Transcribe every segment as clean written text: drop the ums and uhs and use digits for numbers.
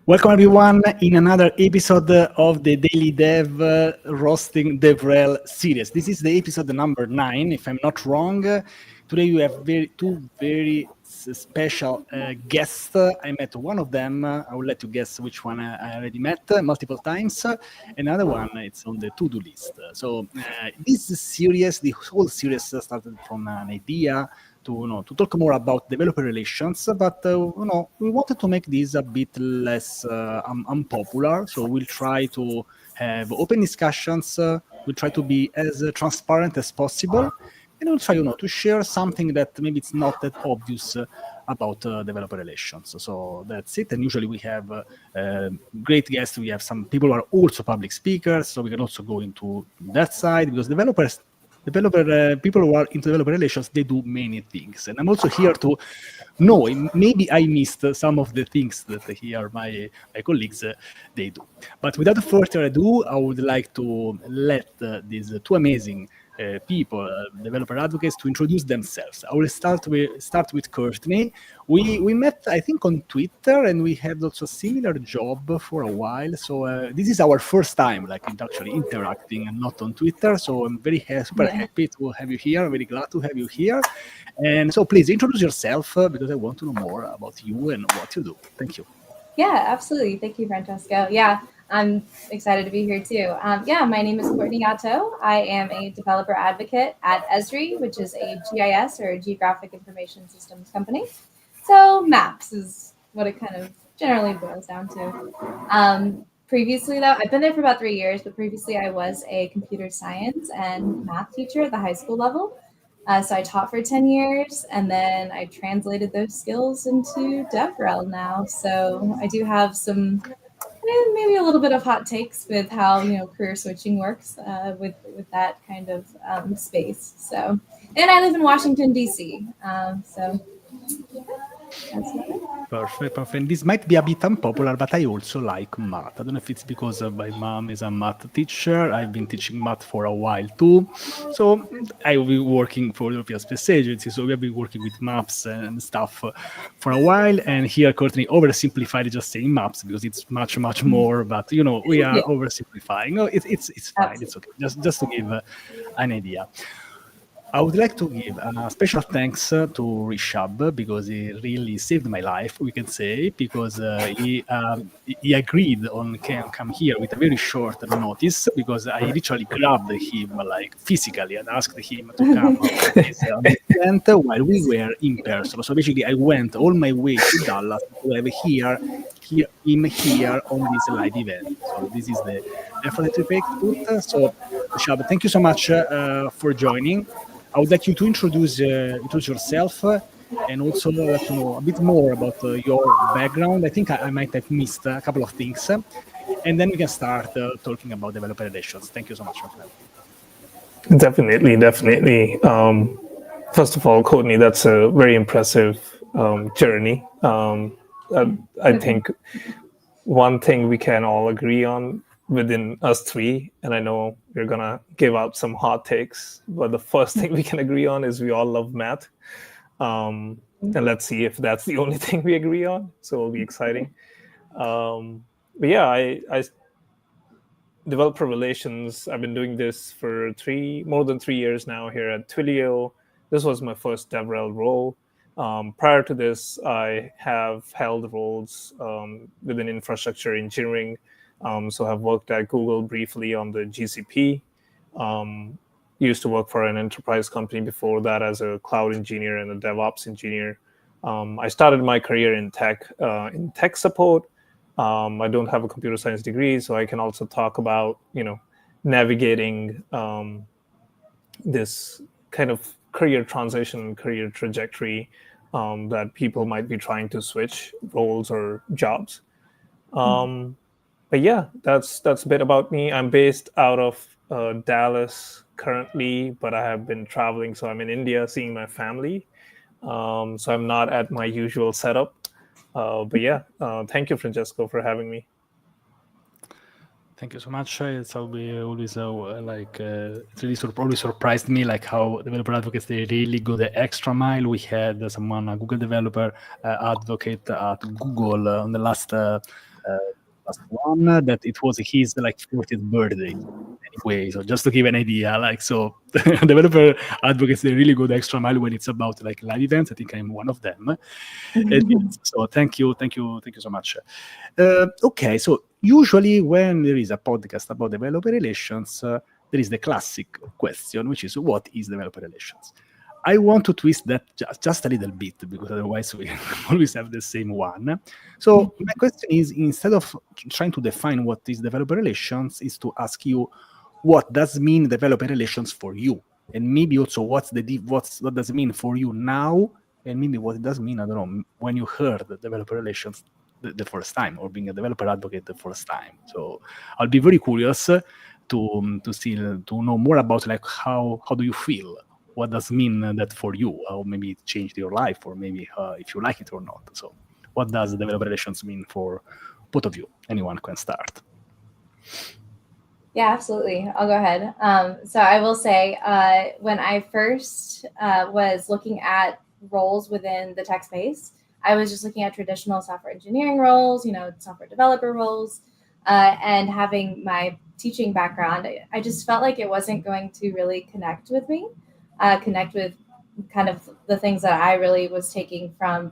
Welcome everyone in another episode of the Daily Dev Roasting DevRel series. This is the episode number 9, if I'm not wrong. Today we have two very special guests. I met one of them. I will let you guess which one I already met multiple times. Another one, it's on the to-do list. So this series, the whole series started from an idea to talk more about developer relations, but we wanted to make this a bit less unpopular. So we'll try to have open discussions. We'll try to be as transparent as possible, and we'll try to share something that maybe it's not that obvious about developer relations. So that's it. And usually we have great guests. We have some people who are also public speakers, so we can also go into that side, because people who are into developer relations, they do many things. And I'm also here to know, maybe I missed some of the things that here my colleagues, they do. But without further ado, I would like to let these two amazing people, developer advocates, to introduce themselves. I will start with Courtney. We met, I think, on Twitter, and we had also a similar job for a while. So this is our first time, actually interacting and not on Twitter. So I'm very super happy to have you here. I'm very glad to have you here. And so please introduce yourself, because I want to know more about you and what you do. Thank you. Yeah, absolutely. Thank you, Francesco. Yeah, I'm excited to be here too. My name is Courtney Yatteau. I am a developer advocate at Esri, which is a GIS, or a Geographic Information Systems company. So maps is what it kind of generally boils down to. Previously, though, I've been there for about 3 years, but previously I was a computer science and math teacher at the high school level. So I taught for 10 years, and then I translated those skills into DevRel now. So I do have some, maybe a little bit of hot takes with how career switching works with that kind of space. So, and I live in Washington D.C. That's it. Perfect. This might be a bit unpopular, but I also like math. I don't know if it's because my mom is a math teacher. I've been teaching math for a while too. So I will be working for the European Space Agency. So we have been working with maps and stuff for a while. And here, Courtney oversimplified just saying maps, because it's much more. But we are oversimplifying. No, it's fine. Absolutely. It's okay. Just to give an idea. I would like to give a special thanks to Rishab, because he really saved my life, we can say, because he agreed on come here with a very short notice, because I literally grabbed him physically and asked him to come to this event while we were in person. So basically I went all my way to Dallas to have him here on this live event. So this is the effort that we put. So Rishab, thank you so much for joining. I would like you to introduce yourself and also let to know a bit more about your background. I think I might have missed a couple of things, and then we can start talking about developer relations. Thank you so much, my friend. Definitely. First of all, Courtney, that's a very impressive journey. I think one thing we can all agree on within us three, and I know we're gonna give out some hot takes, but the first thing we can agree on is we all love math. And let's see if that's the only thing we agree on. So it'll be exciting. But yeah, I developer relations. I've been doing this for more than 3 years now here at Twilio. This was my first DevRel role. Prior to this, I have held roles within infrastructure engineering. So I've worked at Google briefly on the GCP. Used to work for an enterprise company before that as a cloud engineer and a DevOps engineer. I started my career in tech support. I don't have a computer science degree, so I can also talk about navigating this kind of career transition, career trajectory that people might be trying to switch roles or jobs. But yeah, that's a bit about me. I'm based out of Dallas currently, but I have been traveling. So I'm in India seeing my family. So I'm not at my usual setup. But yeah, thank you, Francesco, for having me. Thank you so much. It's always it really always surprised me how developer advocates, they really go the extra mile. We had someone, a Google developer advocate at Google on the last last one, that it was his like 40th birthday. Anyway, so just to give an idea, like, so developer advocates, they really go the extra mile when it's about like live events. I think I'm one of them. So thank you so much. Okay, so usually when there is a podcast about developer relations, there is the classic question, which is, what is developer relations? I want to twist that just a little bit, because otherwise we always have the same one. So my question is, instead of trying to define what is developer relations, is to ask you, what does mean developer relations for you? And maybe also what does it mean for you now? And maybe what it does mean, I don't know, when you heard developer relations the first time, or being a developer advocate the first time. So I'll be very curious to know more about, like, how do you feel? What does mean that for you? Or maybe it changed your life, or maybe if you like it or not. So what does developer relations mean for both of you? Anyone can start. Yeah, absolutely. I'll go ahead. So I will say, when I first was looking at roles within the tech space, I was just looking at traditional software engineering roles, software developer roles, and having my teaching background, I just felt like it wasn't going to really connect with me, connect with kind of the things that I really was taking from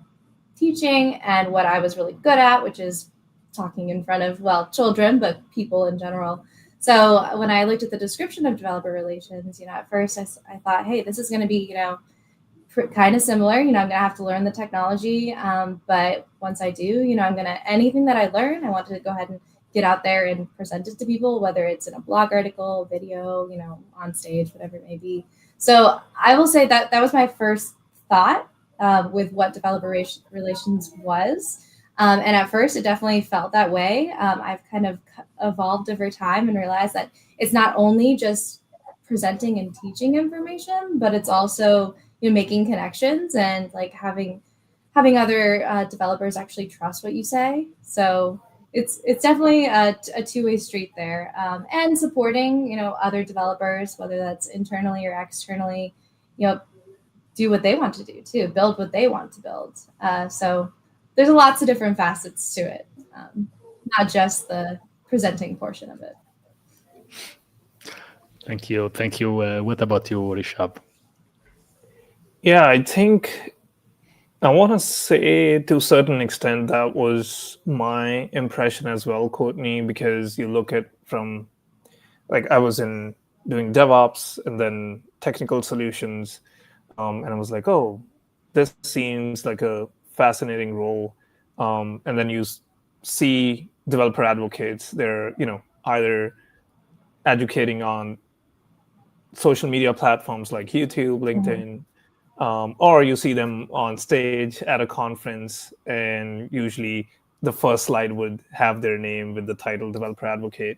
teaching and what I was really good at, which is talking in front of, well, children, but people in general. So when I looked at the description of developer relations, at first I thought, hey, this is going to be, kind of similar. I'm going to have to learn the technology. But once I do, anything that I learn, I want to go ahead and get out there and present it to people, whether it's in a blog article, video, on stage, whatever it may be. So I will say that was my first thought with what developer relations was. And at first, it definitely felt that way. I've kind of evolved over time and realized that it's not only just presenting and teaching information, but it's also making connections and like having other developers actually trust what you say. So it's definitely a two-way street there, and supporting other developers, whether that's internally or externally, do what they want to do too, build what they want to build. So there's lots of different facets to it, not just the presenting portion of it. Thank you. What about you, Rishab? Yeah, I think I want to say to a certain extent that was my impression as well, Courtney, because you look at from, like, I was doing DevOps and then technical solutions, and I was like, oh, this seems like a fascinating role. And then you see developer advocates, they're, either educating on social media platforms like YouTube, LinkedIn, or you see them on stage at a conference, and usually the first slide would have their name with the title developer advocate.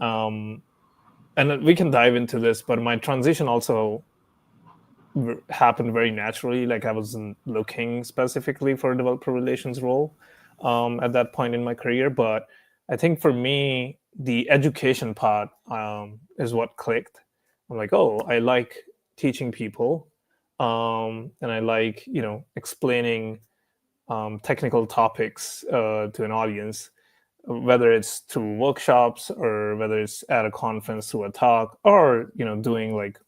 And we can dive into this, but my transition also happened very naturally. Like, I wasn't looking specifically for a developer relations role at that point in my career. But I think for me, the education part is what clicked. I'm like, oh, I like teaching people, and I like, explaining technical topics to an audience, whether it's through workshops or whether it's at a conference through a talk, or doing like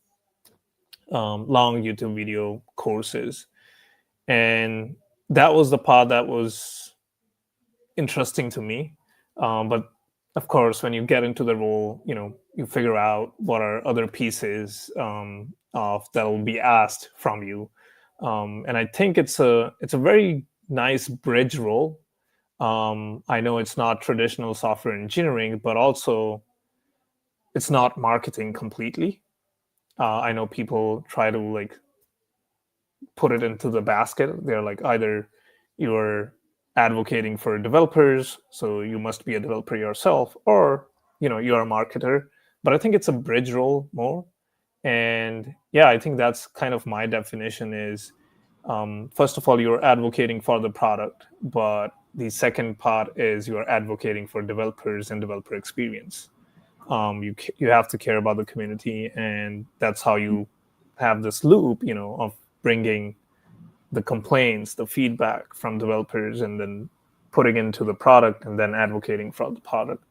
long YouTube video courses. And that was the part that was interesting to me. But of course, when you get into the role, you figure out what are other pieces of that will be asked from you. And I think it's a very nice bridge role. I know it's not traditional software engineering, but also it's not marketing completely. I know people try to like put it into the basket. They're like, either you're advocating for developers, so you must be a developer yourself, or you're a marketer. But I think it's a bridge role more. And yeah, I think that's kind of my definition is, first of all, you're advocating for the product, but the second part is you're advocating for developers and developer experience. You have to care about the community, and that's how you have this loop, of bringing the complaints, the feedback from developers, and then putting into the product and then advocating for the product.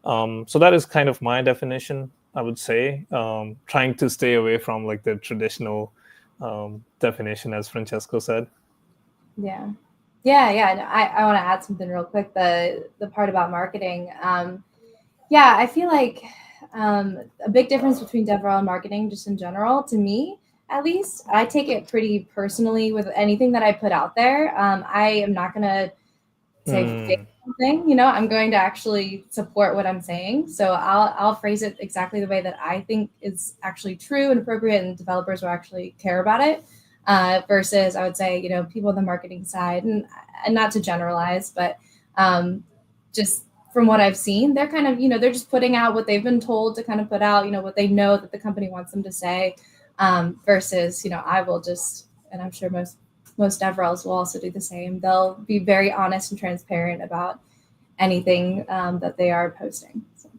So that is kind of my definition, I would say, trying to stay away from like the traditional definition, as Francesco said. Yeah. No, I want to add something real quick. The part about marketing. Yeah, I feel like a big difference between DevRel and marketing, just in general, to me at least, I take it pretty personally with anything that I put out there. I am not going to say fake something, you know, I'm going to actually support what I'm saying. So I'll phrase it exactly the way that I think is actually true and appropriate, and developers will actually care about it. Versus, I would say, you know, people on the marketing side, and not to generalize, but just from what I've seen, they're kind of, you know, they're just putting out what they've been told to kind of put out, you know, what they know that the company wants them to say. Versus, you know, I will just, and I'm sure most DevRels will also do the same. They'll be very honest and transparent about anything that they are posting. So.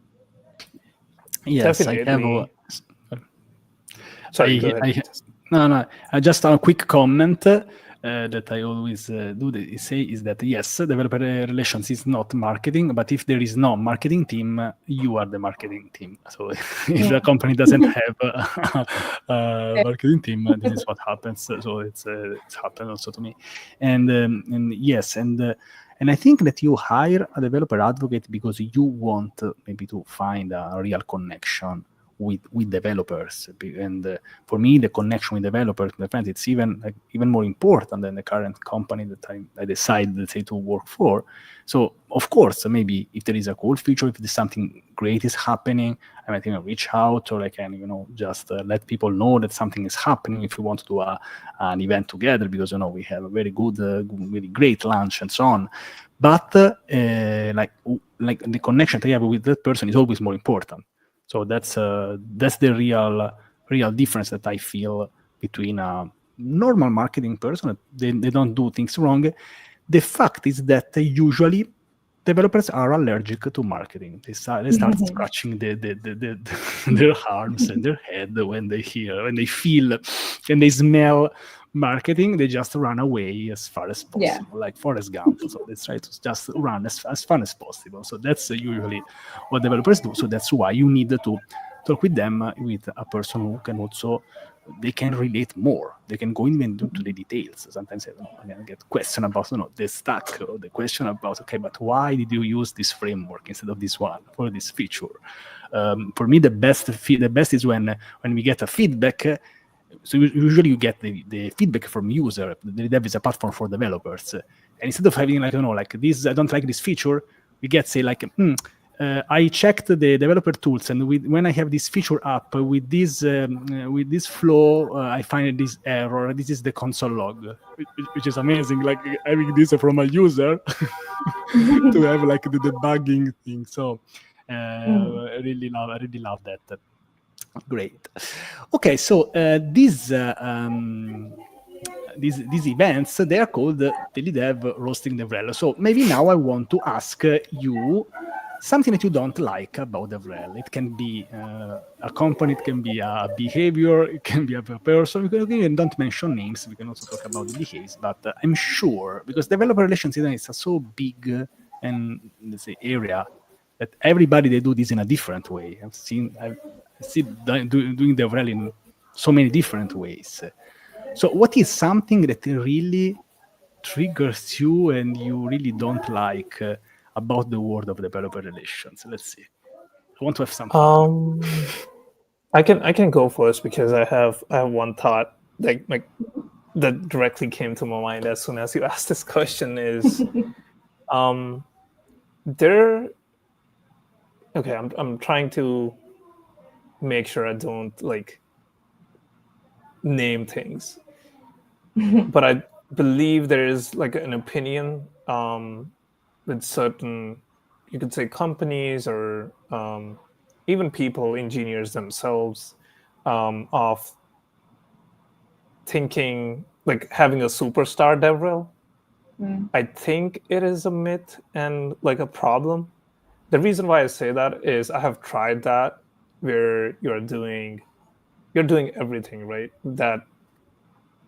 Yes, definitely. Sorry, go ahead. No. Just a quick comment that I always say is that yes, developer relations is not marketing, but if there is no marketing team, you are the marketing team. So if the company doesn't have a marketing team, this is what happens. So it's happened also to me, and yes, and I think that you hire a developer advocate because you want maybe to find a real connection with developers, and for me the connection with developers, my friends, it's even more important than the current company that I decide, let's say, to work for. So of course, maybe if there is a cool feature, if there's something great is happening, I might reach out, or I can just let people know that something is happening if we want to do an event together, because we have a very good really great lunch and so on. But like the connection that I have with that person is always more important. So that's the real difference that I feel between a normal marketing person. They don't do things wrong. The fact is that usually developers are allergic to marketing. They start scratching their arms and their head when they feel, and they smell marketing. They just run away as far as possible, like Forrest Gump. So they try to just run as far as possible. So that's usually what developers do. So that's why you need to talk with them, with a person who can also, they can relate more. They can go into the details. Sometimes I get question about the stack, or the question about, okay, but why did you use this framework instead of this one for this feature? For me, the best is when we get a feedback. So usually you get the feedback from user. The dev is a platform for developers, and instead of having like this, I don't like this feature, we get say like, I checked the developer tools, and when I have this feature up with this flow, I find this error. This is the console log, which is amazing. Like having this from a user to have like the debugging thing. So I really love that. Great. Okay, so these events, they are called Daily Dev, Roasting DevRel. So maybe now I want to ask you something that you don't like about DevRel. It can be a company, it can be a behavior, it can be a person. We don't mention names. We can also talk about the behaviors. But I'm sure, because developer relations is a so big and, let's say, area, that everybody, they do this in a different way. I've seen doing DevRel in so many different ways. So what is something that really triggers you and you really don't like about the world of developer relations? Let's see. I want to have some fun. I can go first, because I have one thought like that directly came to my mind as soon as you asked this question. Is I'm trying to make sure I don't like name things, but I believe there is like an opinion with certain, you could say, companies, or even people, engineers themselves, of thinking like having a superstar DevRel. I think it is a myth and like a problem. The reason why I say that is I have tried that, where you're doing everything, right? That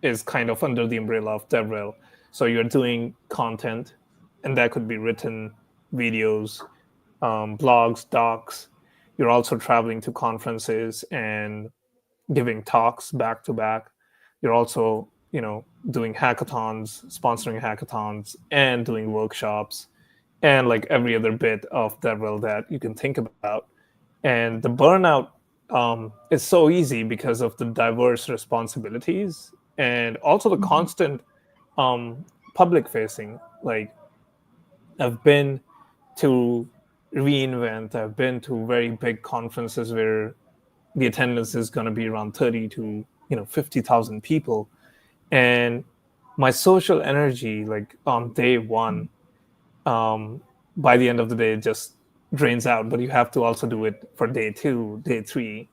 is kind of under the umbrella of DevRel. So you're doing content, and that could be written, videos, blogs, docs. You're also traveling to conferences and giving talks back to back. You're also, doing hackathons, sponsoring hackathons, and doing workshops, and like every other bit of DevRel that you can think about. And the burnout is so easy because of the diverse responsibilities and also the constant public facing. Like, I've been to reInvent, I've been to very big conferences where the attendance is going to be around 30 to 50,000 people, and my social energy, like on day one, by the end of the day, it just drains out. But you have to also do it for day two, day three,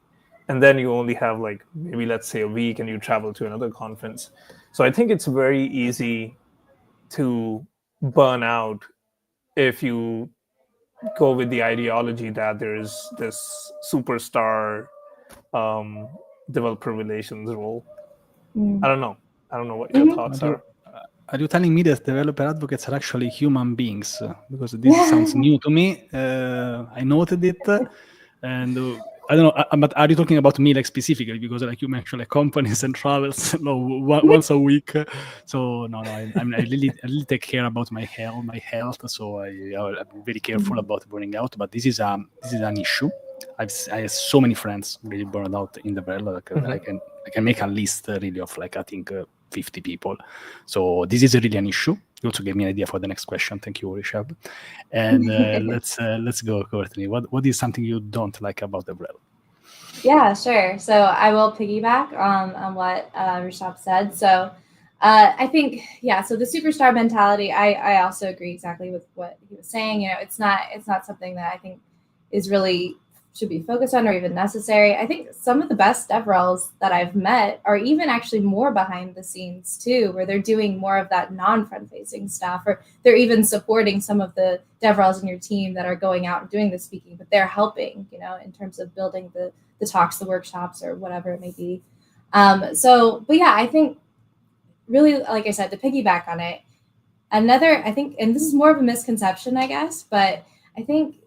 and then you only have like maybe, let's say, a week, and you travel to another conference. So I think it's very easy to burn out if you go with the ideology that there's this superstar developer relations role. I don't know what your thoughts are. Are you telling me that developer advocates are actually human beings? Because this sounds new to me. I noted it, and I don't know. But are you talking about me like specifically? Because like you mentioned, like companies and travels, once a week. So no, I really take care about my health. So I'm very careful about burning out. But this is an issue. I have so many friends really burned out in the DevRel. Like, I can make a list really of like I think 50 people. So this is really an issue. You also gave me an idea for the next question. Thank you, Rishab. And let's go, Courtney. What is something you don't like about DevRel? Yeah, sure. So I will piggyback on what Rishab said. So I think, so the superstar mentality, I also agree exactly with what he was saying. It's not something that I think is really should be focused on or even necessary. I think some of the best DevRels that I've met are even actually more behind the scenes too, where they're doing more of that non-front facing stuff, or they're even supporting some of the DevRels in your team that are going out and doing the speaking, but they're helping, in terms of building the talks, the workshops, or whatever it may be. But yeah, I think really, like I said, to piggyback on it, I think, and this is more of a misconception, I guess, but I think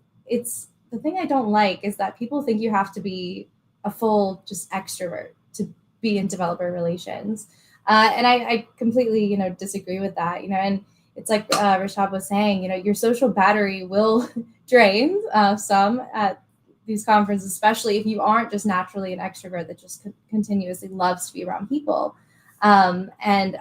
the thing I don't like is that people think you have to be a full just extrovert to be in developer relations. And I completely, disagree with that, and it's like Rishab was saying, your social battery will drain some at these conferences, especially if you aren't just naturally an extrovert that just continuously loves to be around people. And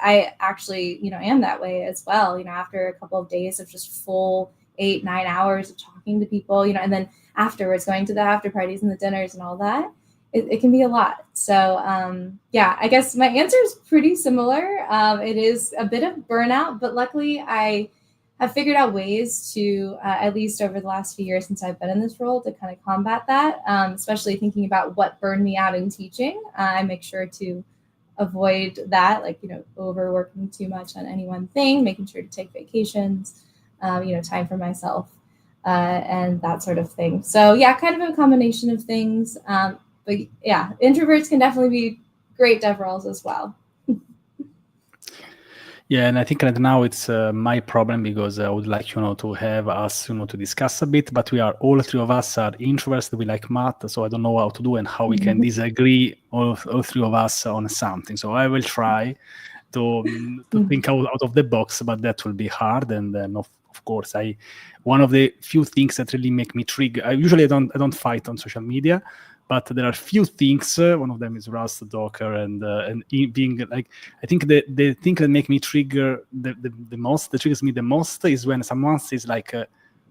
I actually, am that way as well, after a couple of days of just full 8-9 hours of talking to people, and then afterwards going to the after parties and the dinners and all that, it can be a lot. So I guess my answer is pretty similar. It is a bit of burnout, but luckily I have figured out ways to, at least over the last few years since I've been in this role, to kind of combat that, especially thinking about what burned me out in teaching. I make sure to avoid that, like, overworking too much on any one thing, making sure to take vacations, time for myself, and that sort of thing. So yeah, kind of a combination of things. But yeah, introverts can definitely be great DevRels as well. Yeah, and I think right now it's my problem, because I would like, to have us, to discuss a bit, but all three of us are introverts. We like math, so I don't know how to do and how we can disagree, all three of us, on something. So I will try to think out of the box, but that will be hard. And then of course, one of the few things that really make me trigger. I don't fight on social media, but there are few things. One of them is Rust, Docker, and being like, I think the thing that make me trigger the most, that triggers me the most, is when someone says like,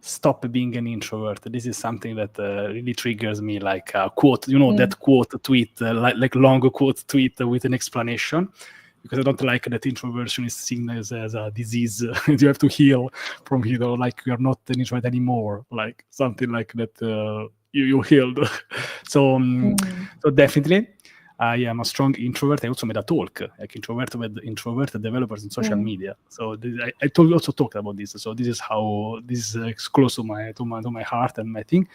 stop being an introvert. This is something that really triggers me, like a quote, that quote tweet, like long quote tweet with an explanation. Because I don't like that introversion is seen as a disease. You have to heal from it, or like you are not an introvert anymore, like something like that. You healed. So definitely, I am a strong introvert. I also made a talk, like introverted developers in social media. So I also talked about this. So this is how this is close to my heart and my thing.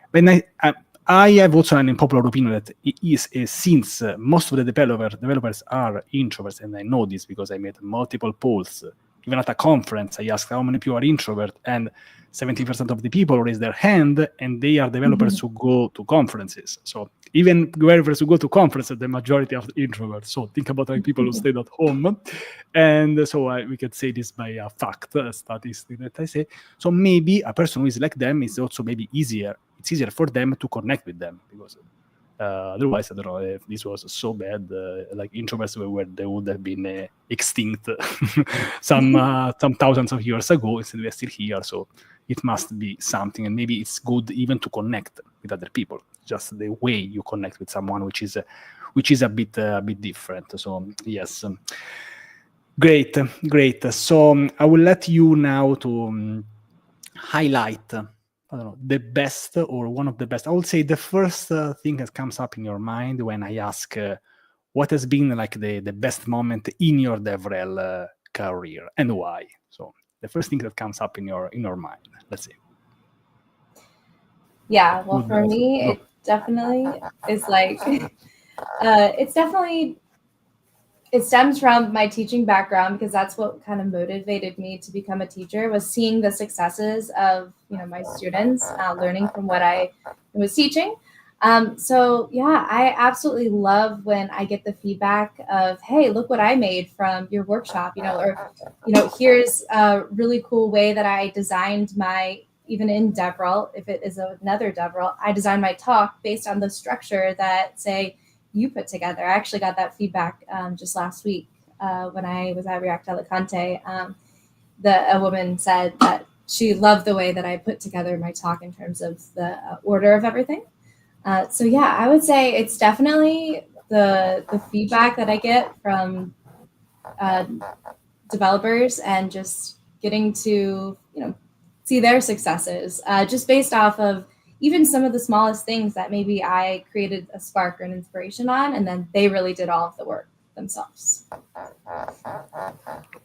When I have also an unpopular opinion that it is, since most of the developers are introverts, and I know this because I made multiple polls even at a conference, I asked how many people are introvert, and 70% of the people raise their hand, and they are developers who go to conferences. So even developers who go to conferences, the majority of introverts. So think about like people who stayed at home. And so we could say this by a fact, a statistic that I say. So maybe a person who is like them is also maybe easier. It's easier for them to connect with them, because otherwise, I don't know if this was so bad. Like introverts they would have been extinct some thousands of years ago. Instead, we are still here. So it must be something, and maybe it's good even to connect with other people. Just the way you connect with someone, which is a bit different. So yes, great. So I will let you now to highlight. I don't know, the best or one of the best. I would say the first thing that comes up in your mind when I ask what has been like the best moment in your DevRel career and why. So the first thing that comes up in your mind. Let's see. Yeah, well, for me, it definitely is like it stems from my teaching background, because that's what kind of motivated me to become a teacher, was seeing the successes of my students, learning from what I was teaching. So yeah, I absolutely love when I get the feedback of, hey, look what I made from your workshop, or here's a really cool way that I designed even in DevRel, if it is another DevRel, I designed my talk based on the structure that, say, you put together. I actually got that feedback just last week when I was at React Alicante. A woman said that she loved the way that I put together my talk in terms of the order of everything. So yeah, I would say it's definitely the feedback that I get from developers, and just getting to see their successes, just based off of even some of the smallest things that maybe I created a spark or an inspiration on, and then they really did all of the work themselves.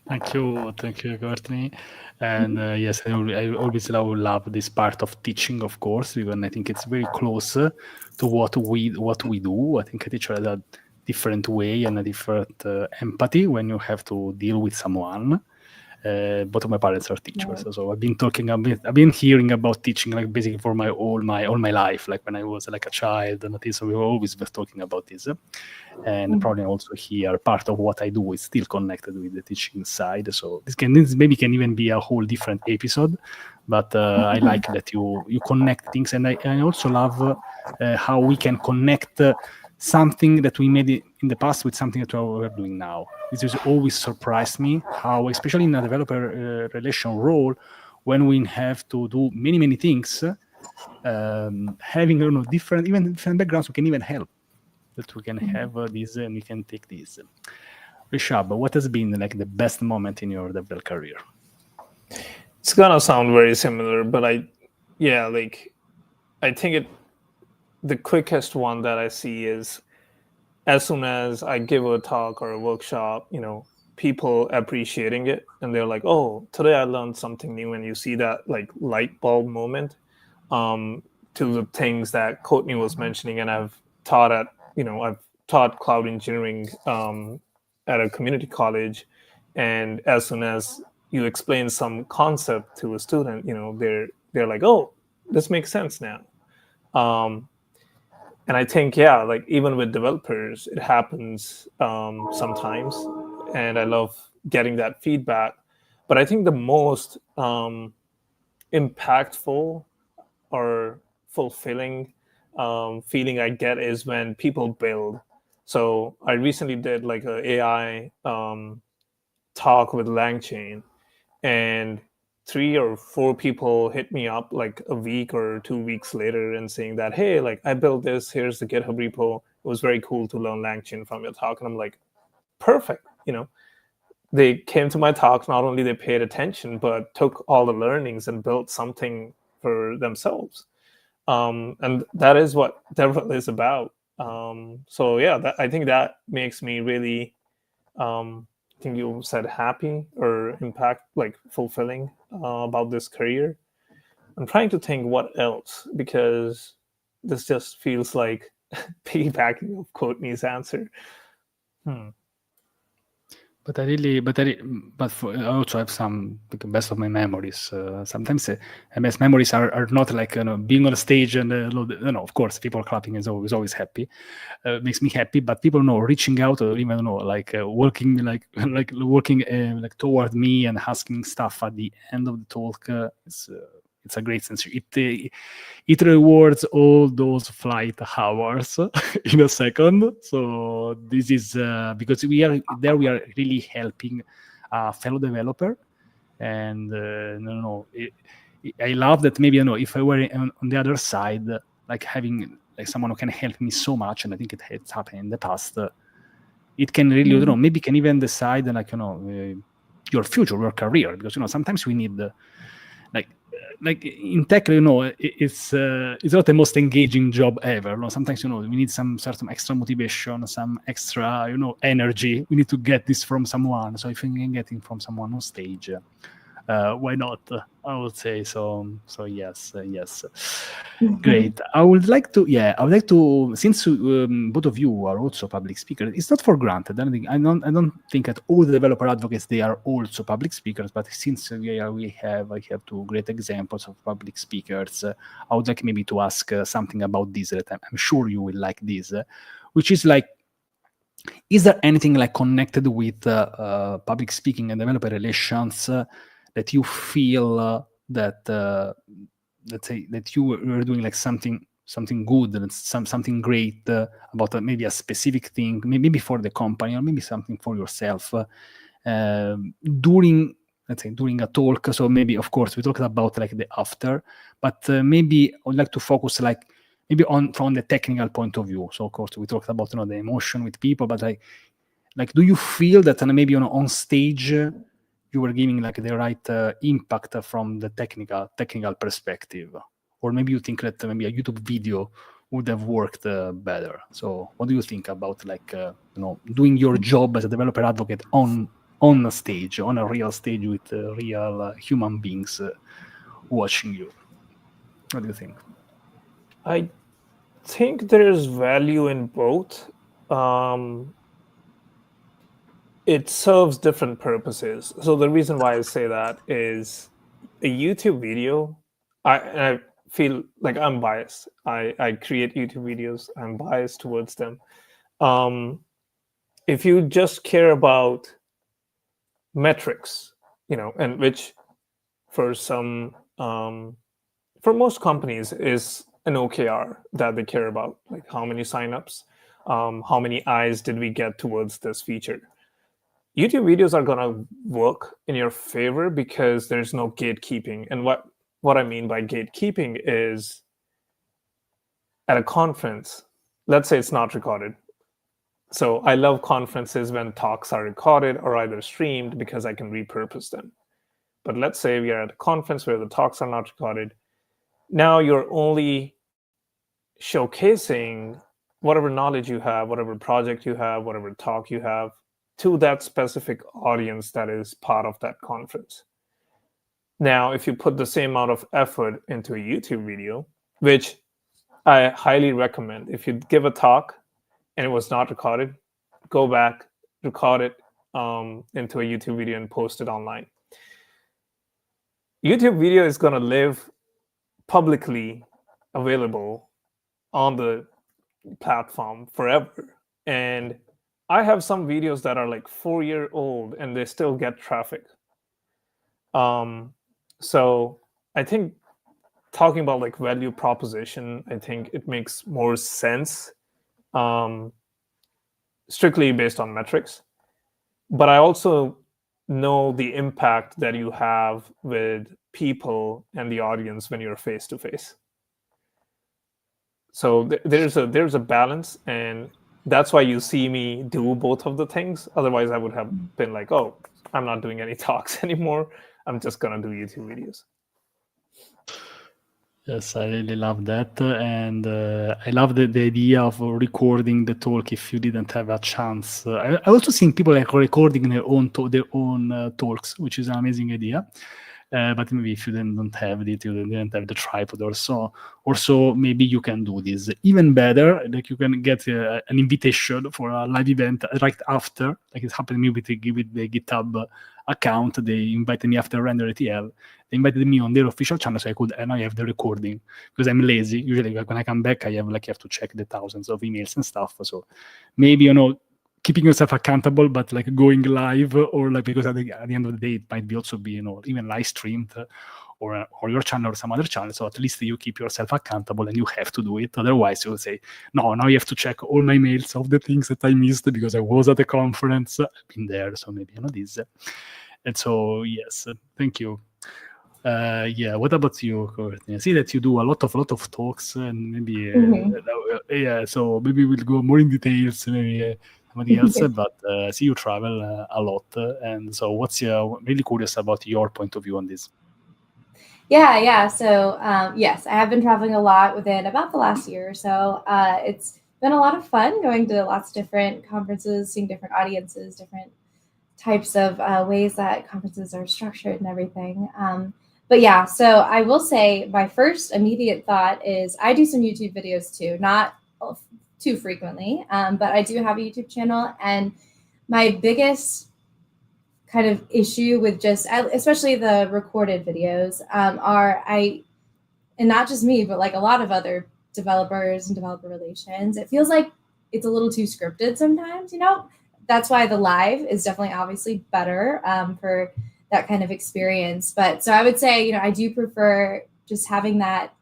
Thank you, Courtney. And yes, I always love this part of teaching, of course, because I think it's very close to what we do. I think a teacher has a different way and a different empathy when you have to deal with someone. Both of my parents are teachers, so I've been hearing about teaching like basically for all my life. Like when I was like a child, and so we were always talking about this. And probably also here, part of what I do is still connected with the teaching side. So this maybe can even be a whole different episode. But I like that you connect things, and I also love how we can connect something that we made in the past with something that we're doing now. This has always surprised me, how, especially in a developer relation role, when we have to do many things, having different backgrounds, we can even help. That we can have this, and we can take this. Rishab, what has been like the best moment in your DevRel career? It's gonna sound very similar, but I think the quickest one that I see is as soon as I give a talk or a workshop, people appreciating it, and they're like, "Oh, today I learned something new," and you see that like light bulb moment to the things that Courtney was mentioning, and I've taught cloud engineering at a community college, and as soon as you explain some concept to a student, they're like, "Oh, this makes sense now." And I think, like even with developers, it happens sometimes, and I love getting that feedback. But I think the most impactful or fulfilling feeling I get is when people build. So I recently did like an AI talk with LangChain, and 3 or 4 people hit me up like a week or 2 weeks later and saying that, "Hey, like I built this, here's the GitHub repo. It was very cool to learn LangChain from your talk." And I'm like, perfect. They came to my talk, not only they paid attention, but took all the learnings and built something for themselves. And that is what DevRel is about. So yeah, I think that makes me really, I think you said happy or impact, like fulfilling about this career. I'm trying to think what else, because this just feels like piggybacking of Courtney's answer. But I also have some like, best of my memories. Sometimes best memories are not like being on a stage and of course people clapping is always happy, makes me happy. But people reaching out or even like walking like like walking like toward me and asking stuff at the end of the talk. It's a great sense. It rewards all those flight hours in a second. So this is because we are really helping a fellow developer, and I love that. Maybe if I were on the other side, like having like someone who can help me so much, and I think it has happened in the past. It can really, maybe can even decide like your future, your career, because sometimes we need like in tech, it's not the most engaging job ever. Sometimes we need some certain extra motivation, some extra energy. We need to get this from someone. So if we can get it from someone on stage, why not? I would say so. So yes. Great. I would like to, since both of you are also public speakers, it's not for granted. I don't think that all the developer advocates, they are also public speakers, but since we have two great examples of public speakers, I would like maybe to ask something about this that I'm sure you will like this, which is like, is there anything like connected with public speaking and developer relations that you feel that let's say that you were doing like something good and something great about maybe a specific thing, maybe for the company or maybe something for yourself during a talk? So maybe, of course, we talked about like the after, but maybe I would like to focus like maybe from the technical point of view. So of course we talked about the emotion with people, but like do you feel that maybe on stage you were giving like the right impact from the technical perspective, or maybe you think that maybe a YouTube video would have worked better? So what do you think about like doing your job as a developer advocate on a stage, on a real stage with real human beings watching you? What do you think? I think there's value in both. It serves different purposes. So the reason why I say that is a YouTube video, I feel like I'm biased. I create YouTube videos. I'm biased towards them. If you just care about metrics, and which for some, for most companies is an OKR that they care about, like how many signups, how many eyes did we get towards this feature. YouTube videos are going to work in your favor because there's no gatekeeping. And what I mean by gatekeeping is at a conference, let's say it's not recorded. So I love conferences when talks are recorded or either streamed because I can repurpose them. But let's say we are at a conference where the talks are not recorded. Now you're only showcasing whatever knowledge you have, whatever project you have, whatever talk you have, to that specific audience that is part of that conference. Now, if you put the same amount of effort into a YouTube video, which I highly recommend, if you give a talk and it was not recorded, go back, record it into a YouTube video and post it online. YouTube video is going to live publicly available on the platform forever. And I have some videos that are like 4-year-old and they still get traffic. So I think talking about like value proposition, I think it makes more sense strictly based on metrics. But I also know the impact that you have with people and the audience when you're face to face. So there's a balance, and that's why you see me do both of the things. Otherwise, I would have been like, oh, I'm not doing any talks anymore. I'm just going to do YouTube videos. Yes, I really love that. And I love the idea of recording the talk if you didn't have a chance. I also think people like recording their own talks, which is an amazing idea. But maybe if you then don't have it, you didn't have the tripod or so, maybe you can do this. Even better, like you can get an invitation for a live event right after, like it happened to me with the GitHub account. They invited me after Render ATL. They invited me on their official channel, so I could, and I have the recording because I'm lazy. Usually, like, when I come back, I have to check the thousands of emails and stuff. So maybe, keeping yourself accountable, but like going live, or like, because at the end of the day, it might be also be, even live streamed, or your channel or some other channel. So at least you keep yourself accountable, and you have to do it. Otherwise, you'll say, no, now you have to check all my mails of the things that I missed because I was at the conference. I've been there, so maybe this. And so, yes, thank you. Yeah, what about you, Courtney? I see that you do a lot of talks, and maybe so maybe we'll go more in details, maybe somebody else. But I see you travel a lot, and so really curious about your point of view on this. Yeah. So yes, I have been traveling a lot within about the last year or so. It's been a lot of fun going to lots of different conferences, seeing different audiences, different types of ways that conferences are structured and everything. But yeah, so I will say my first immediate thought is I do some YouTube videos too, not too frequently, but I do have a YouTube channel. And my biggest kind of issue with just, especially the recorded videos, and not just me, but like a lot of other developers and developer relations, it feels like it's a little too scripted sometimes, That's why the live is definitely obviously better for that kind of experience. But so I would say, I do prefer just having that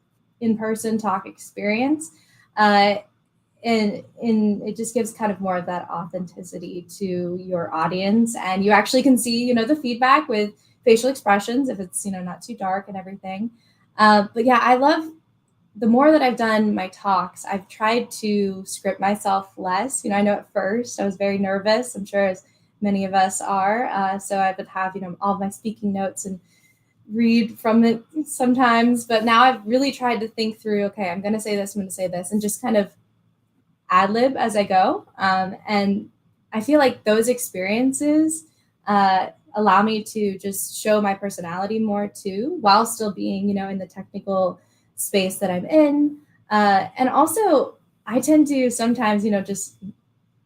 in-person talk experience. And it just gives kind of more of that authenticity to your audience. And you actually can see, the feedback with facial expressions, if it's, not too dark and everything. But yeah, I love, the more that I've done my talks, I've tried to script myself less. I know at first I was very nervous. I'm sure as many of us are. So I would have, all my speaking notes and read from it sometimes. But now I've really tried to think through, okay, I'm going to say this, and just kind of ad lib as I go. And I feel like those experiences allow me to just show my personality more too, while still being, in the technical space that I'm in. And also I tend to sometimes, just,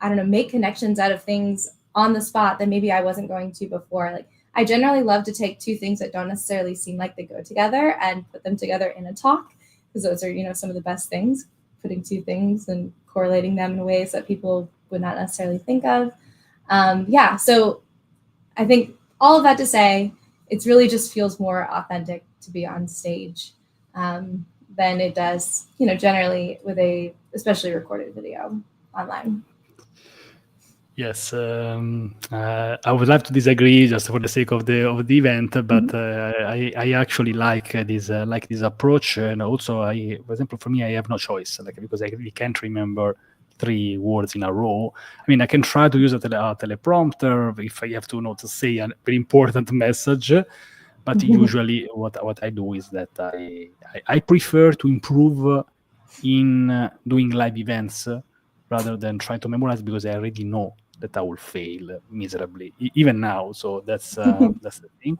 make connections out of things on the spot that maybe I wasn't going to before. Like I generally love to take two things that don't necessarily seem like they go together and put them together in a talk, because those are, some of the best things, putting two things and correlating them in ways that people would not necessarily think of. So I think all of that to say, it really just feels more authentic to be on stage than it does, generally with especially recorded video online. Yes, I would like to disagree just for the sake of the event, but I actually like this approach, and also for example, for me, I have no choice, because I really can't remember 3 words in a row. I mean, I can try to use a teleprompter if I have to say a very important message, but usually what I do is that I prefer to improve in doing live events rather than trying to memorize, because I already know that I will fail miserably, even now. So that's the thing.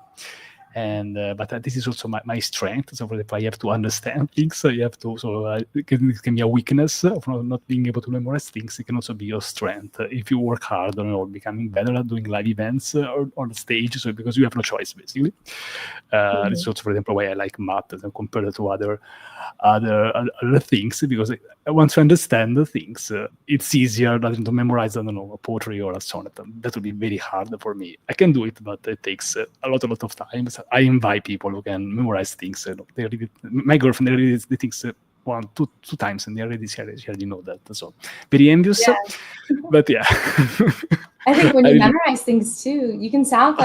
And but this is also my strength. So for example, I have to understand things. I have to. So it can be a weakness of not being able to memorize things. It can also be your strength if you work hard on becoming better at doing live events or on the stage. So because you have no choice, basically. This is also, for example, why I like math compared to other things, because once you understand the things, it's easier than to memorize, I don't know, a poetry or a sonnet. That would be very hard for me. I can do it, but it takes a lot of time. So I invite people who can memorize things. They read it. My girlfriend reads the things 2 times, and she already know that. So very envious. Yeah. But yeah. I think when you memorize things too, you can sound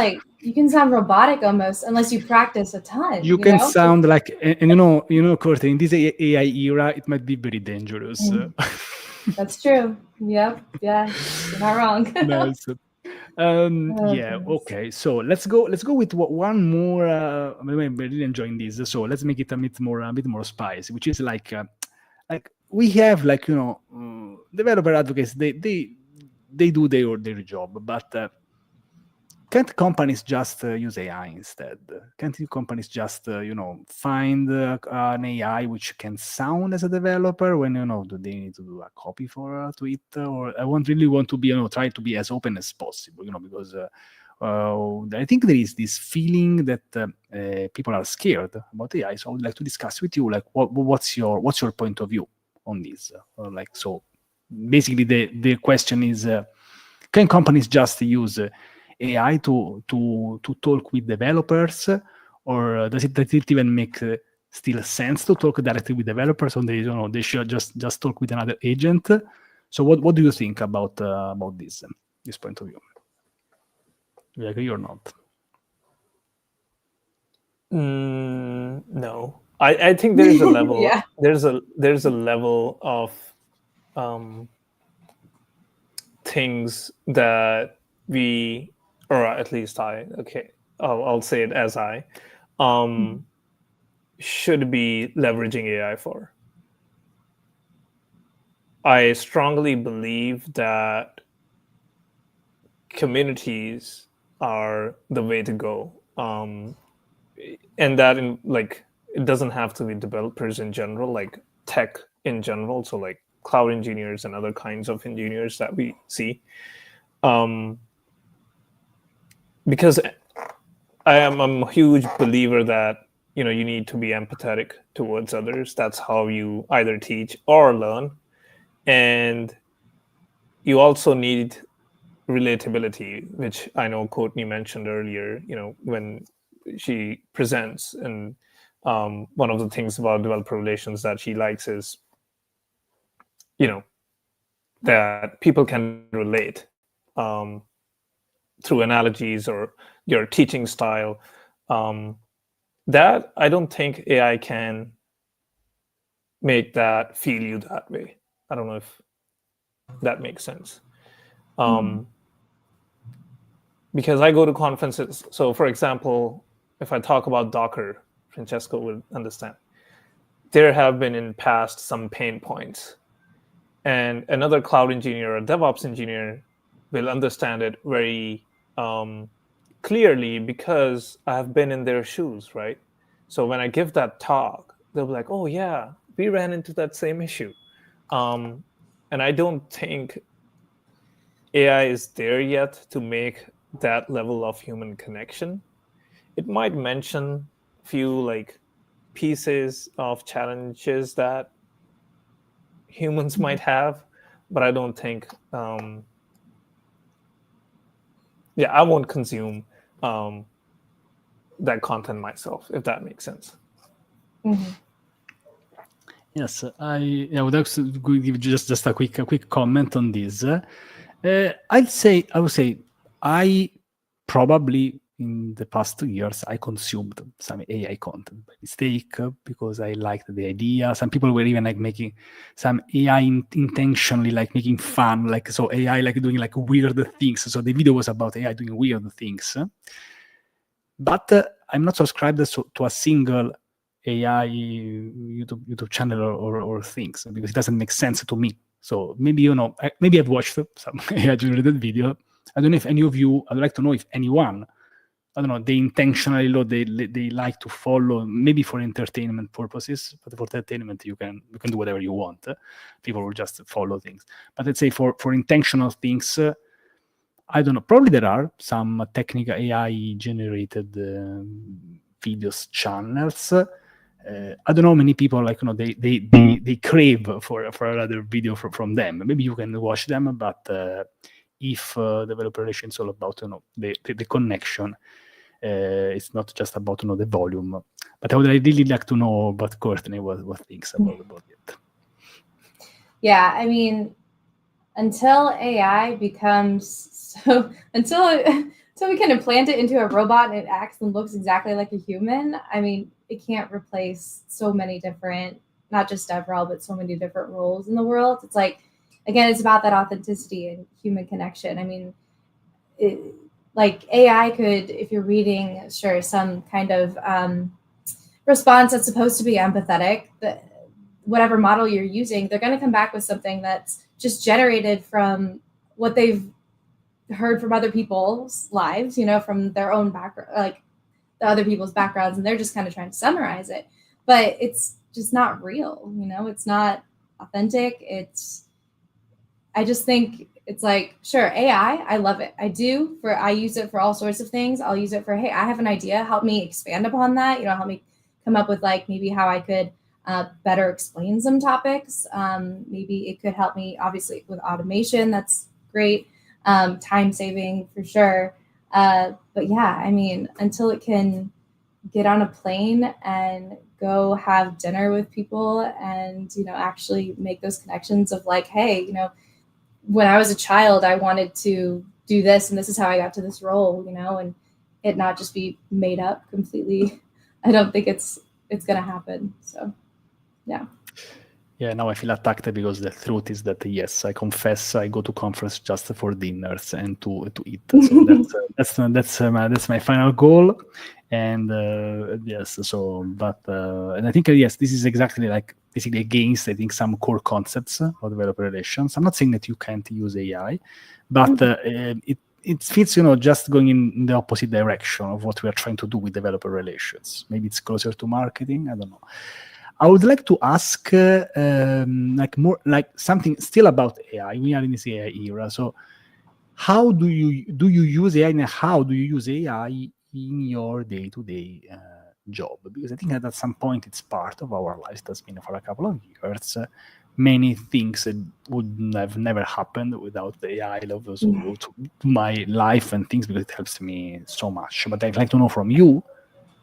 robotic almost, unless you practice a ton. You can sound like, and Courtney, in this AI era, it might be very dangerous. That's true. Yep. Yeah. You're not wrong. Nice. Okay. So let's go with one more. I'm really enjoying this. So let's make it a bit more spicy, which is like we have developer advocates. They do their job, but can't companies just use AI instead? Can't companies just find an AI which can sound as a developer when do they need to do a copy for to it? Or I really want to be try to be as open as possible, because I think there is this feeling that people are scared about AI. So I would like to discuss with you, like, what's your point of view on this? So basically the question is, can companies just use AI to talk with developers, or does it even make still sense to talk directly with developers, or they should just talk with another agent? So what do you think about this point of view? Do you agree or not? No, I think there is a level. Yeah. There's a level of things that we, or at least I'll say it as I, should be leveraging AI for. I strongly believe that communities are the way to go, and that it doesn't have to be developers in general, like tech in general. So like cloud engineers and other kinds of engineers that we see, because I'm a huge believer that you need to be empathetic towards others. That's how you either teach or learn, and you also need relatability, which I know Courtney mentioned earlier. When she presents, and one of the things about developer relations that she likes is that people can relate through analogies or your teaching style. That I don't think AI can make that feel you that way. I don't know if that makes sense. Because I go to conferences. So for example, if I talk about Docker, Francesco will understand. There have been in past some pain points, and another cloud engineer or DevOps engineer will understand it very clearly because I have been in their shoes, right? So when I give that talk, they'll be like, oh yeah, we ran into that same issue. And I don't think AI is there yet to make that level of human connection. It might mention a few pieces of challenges that humans might have, but I don't think I won't consume that content myself, if that makes sense. Yes, I would also give just a quick comment on this. I would say I probably in the past 2 years I consumed some AI content by mistake because I liked the idea. Some people were even making some AI intentionally making fun, so AI doing weird things. So the video was about AI doing weird things. But I'm not subscribed to a single AI YouTube channel or things because it doesn't make sense to me. So maybe maybe I've watched some AI generated video. I don't know if any of you. I'd like to know if anyone, I don't know, they intentionally they like to follow, maybe for entertainment purposes. But for entertainment, you can do whatever you want. People will just follow things. But let's say for intentional things. I don't know. Probably there are some technical AI generated videos channels. I don't know many people they crave for another video from them. Maybe you can watch them, but if developer relations is all about the connection, it's not just about the volume. But I would really like to know about Courtney what thinks about it. Yeah, I mean, until AI becomes until we can implant it into a robot and it acts and looks exactly like a human, I mean, it can't replace so many different, not just DevRel, but so many different roles in the world. It's again, it's about that authenticity and human connection. I mean, AI could, if you're reading, sure, some kind of response that's supposed to be empathetic, that whatever model you're using, they're going to come back with something that's just generated from what they've heard from other people's lives, from their own background, like the other people's backgrounds, and they're just kind of trying to summarize it. But it's just not real, it's not authentic. I just think it's like, sure, AI, I love it. I use it for all sorts of things. I'll use it for, hey, I have an idea, help me expand upon that, help me come up with like maybe how I could better explain some topics. Maybe it could help me, obviously, with automation. That's great. Time saving for sure. But yeah, I mean, until it can get on a plane and go have dinner with people and, actually make those connections of like, hey, when I was a child, I wanted to do this and this is how I got to this role, and it not just be made up completely. I don't think it's going to happen. So, yeah. Yeah, now I feel attacked because the truth is that, yes, I confess I go to conference just for dinners and to eat. So that's my final goal. And yes, so but and I think yes, this is exactly like basically against I think some core concepts of developer relations. I'm not saying that you can't use AI, but it fits, just going in the opposite direction of what we are trying to do with developer relations. Maybe it's closer to marketing. I don't know. I would like to ask like more like something still about AI. We are in this AI era, so how do you use AI and how do you use AI in your day-to-day job? Because I think that at some point it's part of our lives. It has been for a couple of years. Many things would have never happened without the AI to my life and things, because it helps me so much. But I'd like to know from you,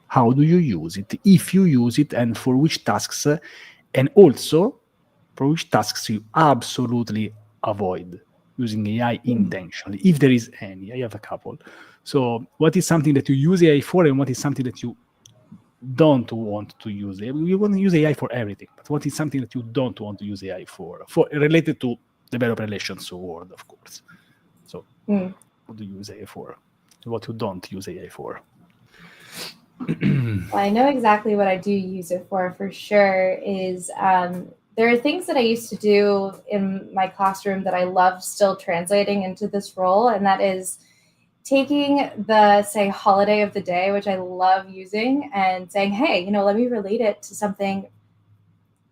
how do you use it? If you use it, and for which tasks, and also for which tasks you absolutely avoid using AI intentionally, if there is any. I have a couple. So what is something that you use AI for, and what is something that you don't want to use AI? You want to use AI for everything, but what is something that you don't want to use AI for related to developer relations world, of course. So what do you use AI for? What you don't use AI for? Well, I know exactly what I do use it for sure is there are things that I used to do in my classroom that I love still translating into this role, and that is taking the, say, holiday of the day, which I love using, and saying, hey, let me relate it to something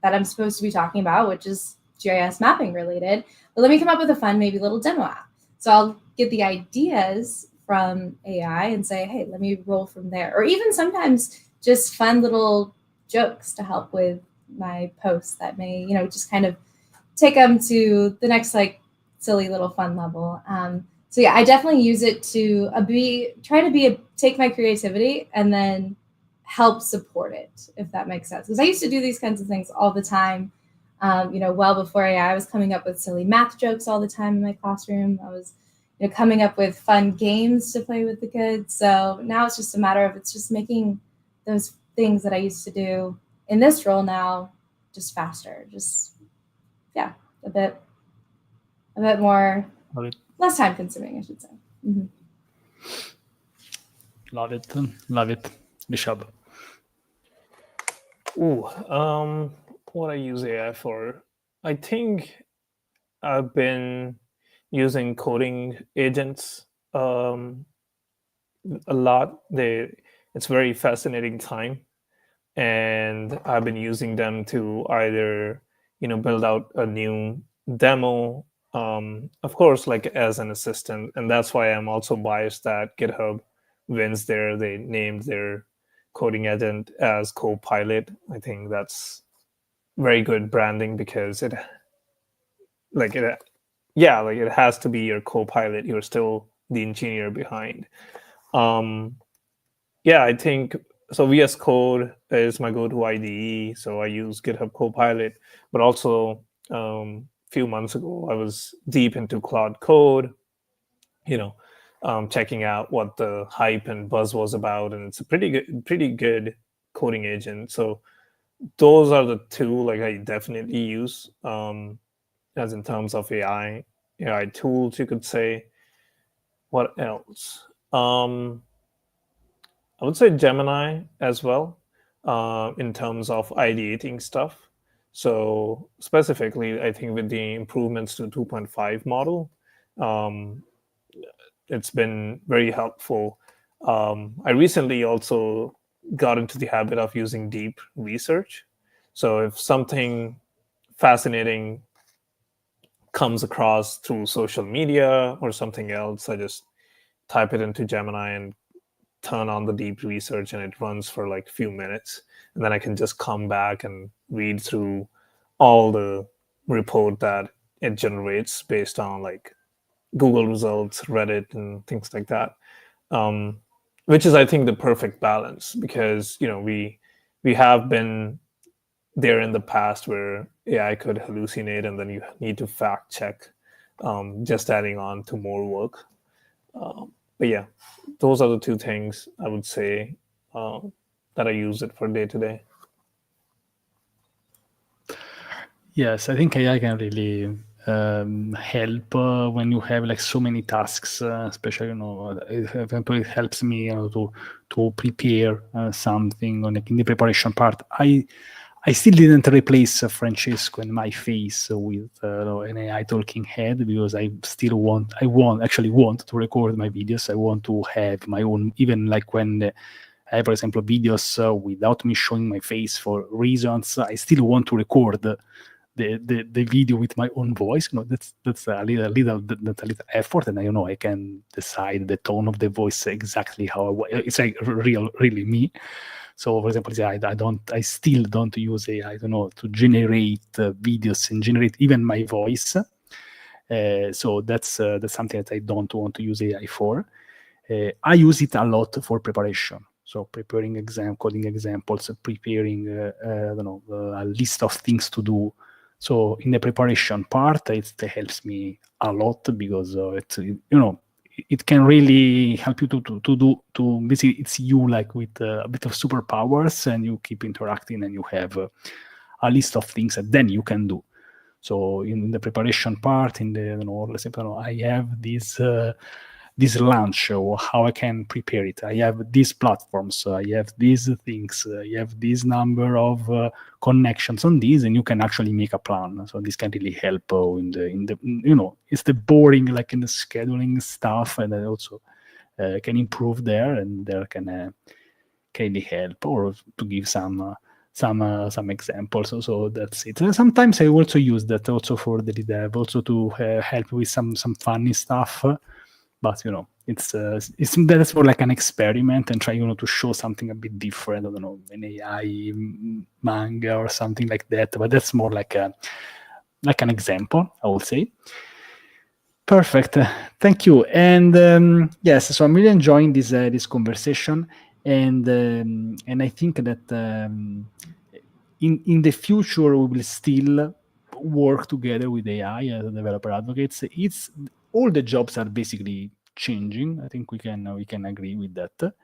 that I'm supposed to be talking about, which is GIS mapping related, but let me come up with a fun, maybe little demo app. So I'll get the ideas from AI and say, hey, let me roll from there. Or even sometimes just fun little jokes to help with my posts that may, just kind of take them to the next like silly little fun level. So yeah, I definitely use it to take my creativity and then help support it, if that makes sense. Because I used to do these kinds of things all the time. Well before AI, I was coming up with silly math jokes all the time in my classroom. I was coming up with fun games to play with the kids. So now it's just a matter of it's just making those things that I used to do in this role now just faster, just a bit more, less time consuming, I should say. Mm-hmm. Love it. Rishab. What I use AI for? I think I've been using coding agents a lot. It's very fascinating time, and I've been using them to either build out a new demo, of course, like as an assistant, and that's why I'm also biased that GitHub wins they named their coding agent as Copilot. I think that's very good branding because it has to be your co-pilot. You're still the engineer behind. I think so. VS Code is my go-to IDE, so I use GitHub Copilot. But also, few months ago, I was deep into Claude Code. Checking out what the hype and buzz was about, and it's a pretty good coding agent. So those are the two like I definitely use. As in terms of AI tools, you could say. What else? I would say Gemini as well, in terms of ideating stuff. So specifically, I think with the improvements to 2.5 model, it's been very helpful. I recently also got into the habit of using deep research. So if something fascinating comes across through social media or something else, I just type it into Gemini and turn on the deep research, and it runs for like a few minutes. And then I can just come back and read through all the report that it generates based on like Google results, Reddit, and things like that. Which is, I think, the perfect balance, because we have been there in the past where AI could hallucinate, and then you need to fact check, just adding on to more work. But yeah, those are the two things I would say that I use it for day to day. Yes, I think AI can really help when you have like so many tasks, especially it helps me to prepare something on like in the preparation part. I still didn't replace Francesco and my face with an AI talking head, because I actually want to record my videos. I want to have my own, even like when I have, for example, videos without me showing my face for reasons. I still want to record the video with my own voice. That's a little effort, and I can decide the tone of the voice exactly how I want. It's like really me. So, for example, I still don't use AI, to generate videos and generate even my voice. So that's something that I don't want to use AI for. I use it a lot for preparation. So preparing coding examples, preparing a list of things to do. So in the preparation part, it helps me a lot, because it can really help you to basically, it's you like with a bit of superpowers, and you keep interacting, and you have a list of things that then you can do. So in the preparation part, let's say, I have this lunch, or how I can prepare it. I have these platforms, I have these things, I have this number of connections on these, and you can actually make a plan. So this can really help in the it's the boring, like in the scheduling stuff, and then also can improve there, and there can really help, or to give some examples. So that's it. Sometimes I also use that also for daily dev, also to help with some funny stuff. But it's that's more like an experiment, and try to show something a bit different. I don't know, an AI manga or something like that. But that's more like an example, I would say. Perfect. Thank you. And yes, so I'm really enjoying this conversation, and I think that in the future we will still work together with AI as developer advocates. It's all the jobs are basically changing. I think we can agree with that.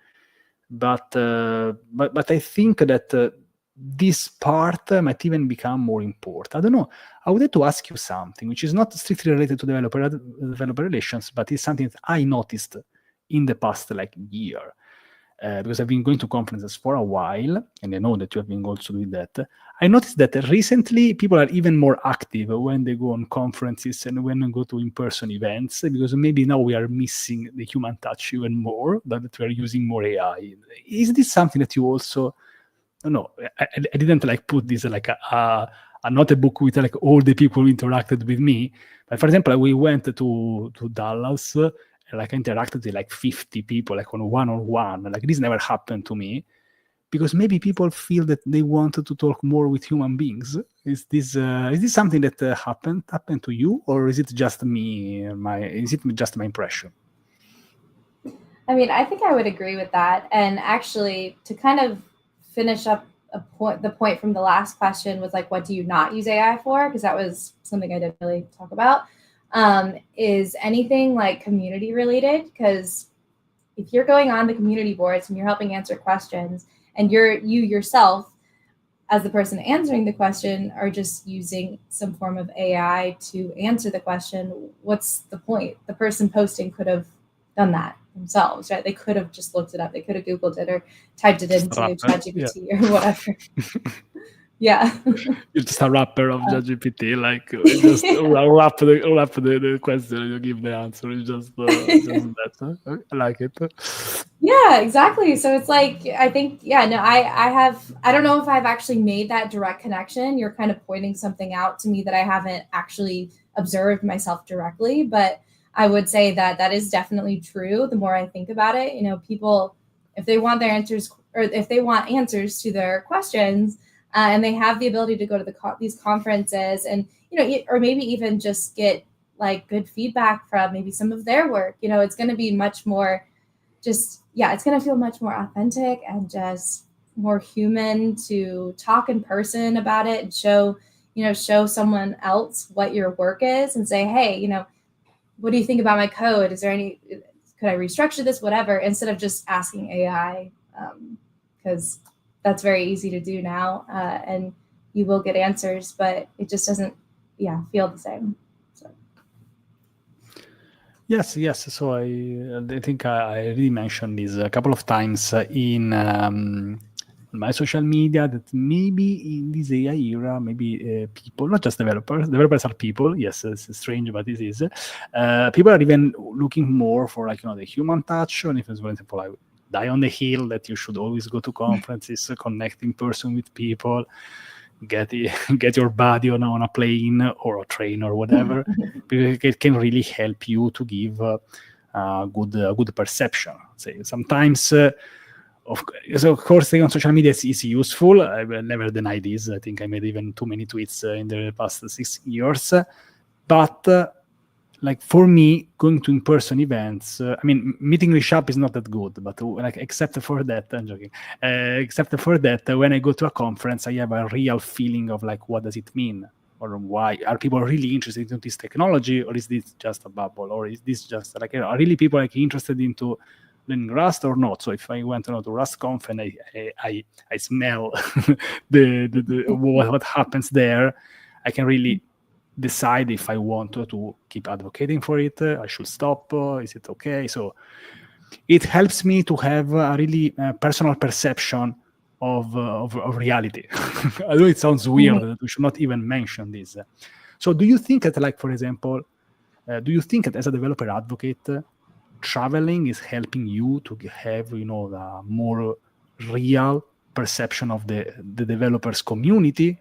But I think that this part might even become more important. I don't know. I would like to ask you something which is not strictly related to developer relations, but it's something that I noticed in the past year. Because I've been going to conferences for a while, and I know that you have been also doing that. I noticed that recently people are even more active when they go on conferences and when they go to in-person events, because maybe now we are missing the human touch even more, but that we are using more AI. Is this something that you also... No, I didn't put this a not a book with all the people who interacted with me, but for example, we went to Dallas. I interacted with 50 people on one-on-one. This never happened to me, because maybe people feel that they wanted to talk more with human beings. Is this something that happened to you, or is it just me? Is it just my impression? I mean, I think I would agree with that. And actually, to kind of finish up the point from the last question was what do you not use AI for? Because that was something I didn't really talk about. Is anything community related? Because if you're going on the community boards and you're helping answer questions, and you yourself as the person answering the question are just using some form of AI to answer the question, what's the point? The person posting could have done that themselves, right? They could have just looked it up. They could have Googled it or typed it into ChatGPT or whatever. Yeah. You're just a rapper of ChatGPT, like you just wrap the question and you give the answer. It's just that. Huh? I like it. Yeah, exactly. So it's like, I think, yeah, no, I don't know if I've actually made that direct connection. You're kind of pointing something out to me that I haven't actually observed myself directly, but I would say that that is definitely true. The more I think about it, people, if they want their answers, or if they want answers to their questions, and they have the ability to go to these conferences, and or maybe even just get like good feedback from maybe some of their work, it's going to be much more it's going to feel much more authentic and just more human to talk in person about it and show someone else what your work is and say, hey, what do you think about my code? Is there could I restructure this, whatever, instead of just asking AI, because that's very easy to do now, and you will get answers, but it just doesn't feel the same. So. Yes. So I think I already mentioned this a couple of times in my social media, that maybe in this AI era, maybe people, not just developers are people. Yes, it's strange, but this is. People are even looking more for the human touch. And if, for example, I die on the hill that you should always go to conferences, connect in person with people, get your body on a plane or a train or whatever, because it can really help you to give good perception. Say sometimes, of course, staying on social media is useful. I will never deny this. I think I made even too many tweets in the past 6 years, but. Like for me, going to in-person events, meeting Rishab is not that good, but except for that, I'm joking. Except for that, when I go to a conference, I have a real feeling of what does it mean, or why are people really interested in this technology, or is this just a bubble, or is this just are really people interested into learning Rust or not? So if I went to Rust Conf and I smell the what happens there, I can really decide if I want to keep advocating for it. I should stop. Is it okay? So it helps me to have a really personal perception of reality. I know it sounds weird that we should not even mention this. So do you think that, for example, do you think that as a developer advocate, traveling is helping you to have the more real perception of the developers community,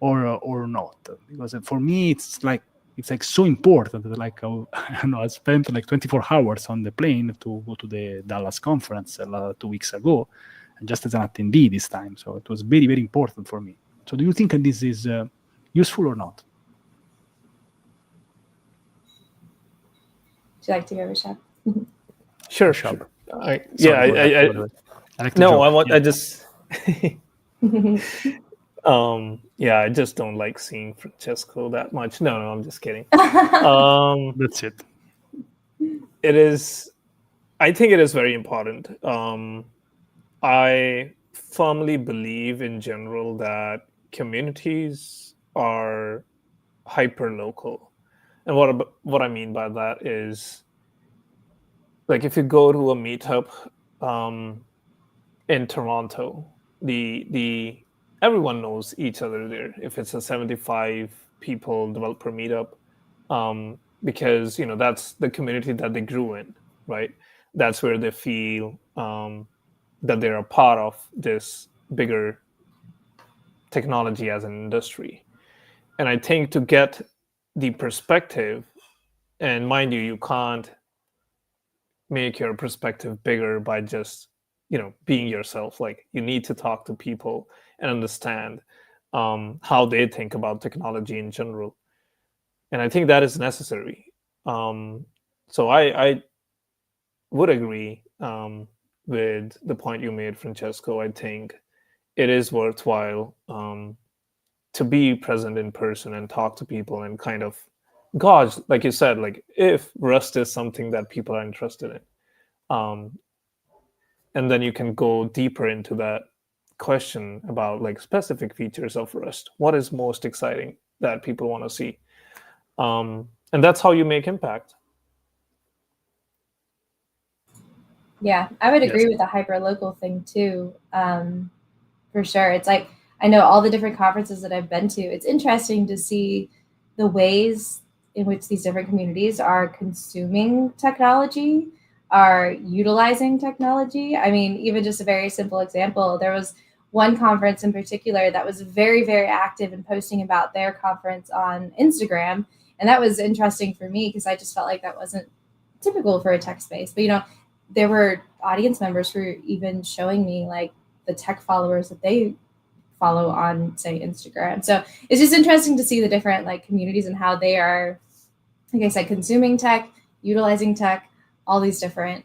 or not? Because for me it's so important that I don't know, I spent 24 hours on the plane to go to the Dallas conference 2 weeks ago, and just as an attendee this time. So it was very, very important for me. So do you think this is useful or not? Would you like to go, Rishab? Sure. I just I just don't like seeing Francesco that much. No, I'm just kidding. That's it. I think it is very important. I firmly believe in general that communities are hyper local. And what I mean by that is, if you go to a meetup in Toronto, the everyone knows each other there. If it's a 75 people developer meetup, because that's the community that they grew in, right? That's where they feel that they're a part of this bigger technology as an industry. And I think to get the perspective, and mind you can't make your perspective bigger by just being yourself. You need to talk to people and understand how they think about technology in general, and I think that is necessary. So I would agree with the point you made, Francesco. I think it is worthwhile to be present in person and talk to people and kind of gauge, like you said, if Rust is something that people are interested in. And then you can go deeper into that question about specific features of Rust. What is most exciting that people want to see? And that's how you make impact. Yeah, I would agree with the hyper local thing too. For sure. It's I I know all the different conferences that I've been to, it's interesting to see the ways in which these different communities are consuming technology, are utilizing technology. I mean, even just a very simple example, there was one conference in particular that was very, very active in posting about their conference on Instagram. And that was interesting for me because I just felt like that wasn't typical for a tech space. But, you know, there were audience members who were even showing me like the tech followers that they follow on, say, Instagram. So it's just interesting to see the different like communities and how they are, like I said, consuming tech, utilizing tech, all these different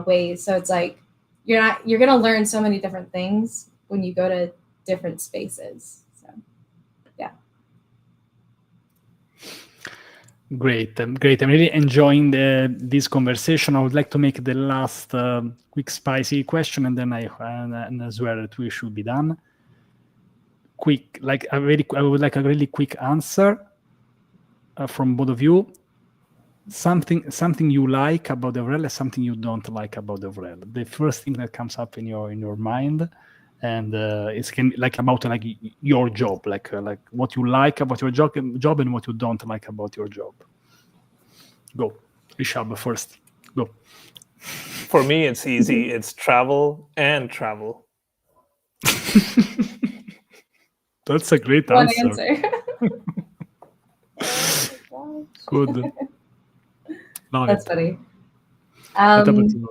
ways. So it's like you're going to learn so many different things when you go to different spaces. So, yeah. Great. Great. I'm really enjoying this conversation. I would like to make the last quick spicy question, and then and as well that we should be done. Quick, like I would like a really quick answer from both of you. Something you like about DevRel and something you don't like about DevRel. The first thing that comes up in your mind, and it's like about like your job, like what you like about your job and what you don't like about your job. Go, Rishab first. Go. For me, it's easy. It's travel and travel. That's a great One answer. Good. Love That's it. funny. What about you?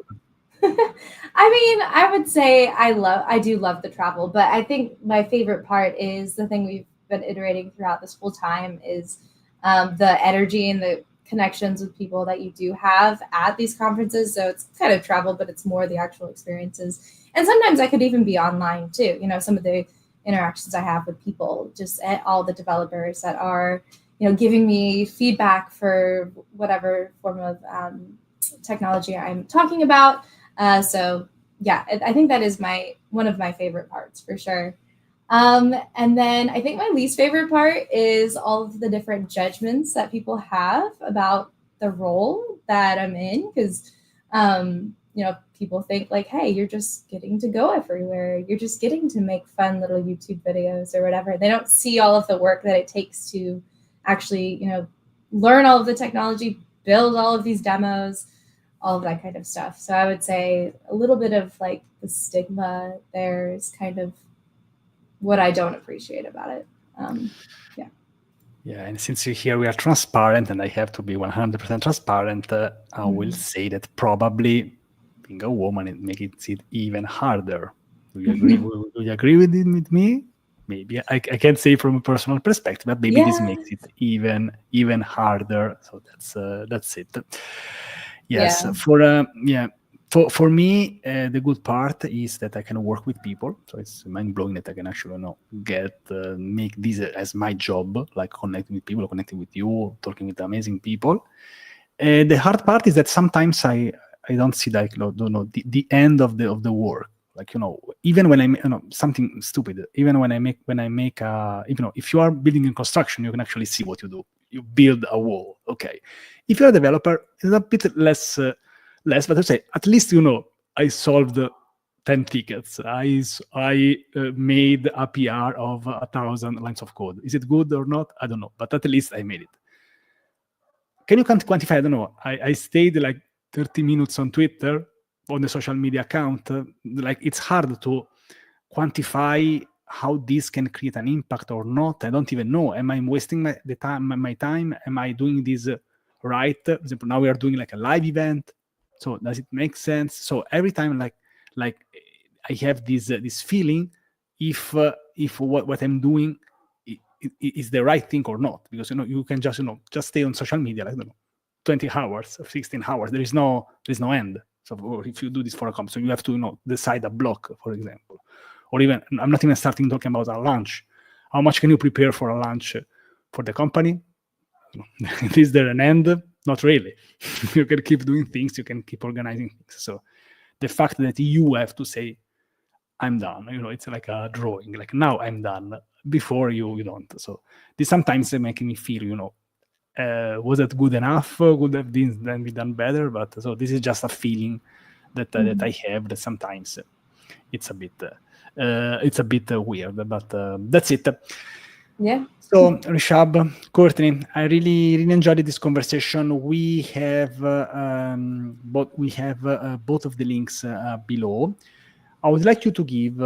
I mean, I would say I do love the travel, but I think my favorite part is the thing we've been iterating throughout this whole time is the energy and the connections with people that you do have at these conferences. So it's kind of travel, but it's more the actual experiences. And sometimes I could even be online too. You know, some of the interactions I have with people, just all the developers that are, you know, giving me feedback for whatever form of technology I'm talking about. So yeah, I think that is one of my favorite parts for sure. And then I think my least favorite part is all of the different judgments that people have about the role that I'm in. Because, you know, people think like, hey, you're just getting to go everywhere. You're just getting to make fun little YouTube videos or whatever. They don't see all of the work that it takes to actually, you know, learn all of the technology, build all of these demos, all of that kind of stuff. So I would say a little bit of like the stigma there is kind of what I don't appreciate about it. Yeah. Yeah, and since here we are transparent, and I have to be 100% transparent, I will say that probably being a woman it makes it even harder. Do you agree? Do you agree with me? Maybe I can't say from a personal perspective, but maybe this makes it even harder. So that's it. Yes, for me, the good part is that I can work with people. So it's mind blowing that I can actually make this as my job, like connecting with people, connecting with you, talking with amazing people. The hard part is that sometimes I don't see like the end of the work. Like, you know, even when I make something stupid, even when I make if you are building in construction, you can actually see what you do. You build a wall. Okay. If you're a developer, it's a bit less, but I say, at least, you know, I solved 10 tickets. I made a PR of 1,000 lines of code. Is it good or not? I don't know, but at least I made it. Can you quantify? I don't know. I stayed like 30 minutes on Twitter, on the social media account. Like, it's hard to quantify how this can create an impact or not. I don't even know. Am I wasting my time? Am I doing this right? For example, now we are doing like a live event. So does it make sense? So every time, like I have this feeling if what I'm doing is the right thing or not, because you can just stay on social media like 20 hours or 16 hours. There's no end. So if you do this for a company, so you have to decide a block, for example. Or even, I'm not even starting talking about a lunch. How much can you prepare for a lunch for the company? Is there an end? Not really. You can keep doing things, you can keep organizing things. So the fact that you have to say, I'm done, it's like a drawing, like now I'm done, before you don't. So this sometimes making me feel, was it good enough? Could have been done better? But so this is just a feeling that I have, that sometimes it's a bit it's a bit weird, but that's it. Yeah. So, Rishab, Courtney, I really enjoyed this conversation. We have both of the links below. I would like you to give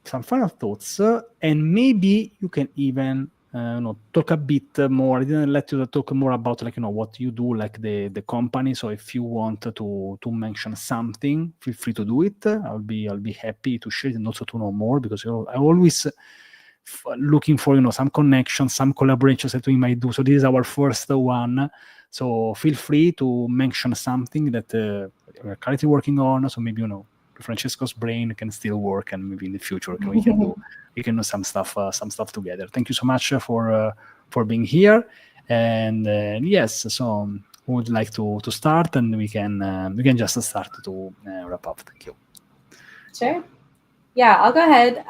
some final thoughts, and maybe you can even talk a bit more. I didn't let you talk more about what you do, like the company. So if you want to mention something, feel free to do it. I'll be happy to share it and also to know more, because I always looking for some connections, some collaborations that we might do. So this is our first one. So feel free to mention something that we're currently working on. So maybe Francesco's brain can still work, and maybe in the future we can do some stuff together. Thank you so much for being here. And yes, so who would like to start, and we can just start to wrap up. Thank you. Sure. Yeah, I'll go ahead.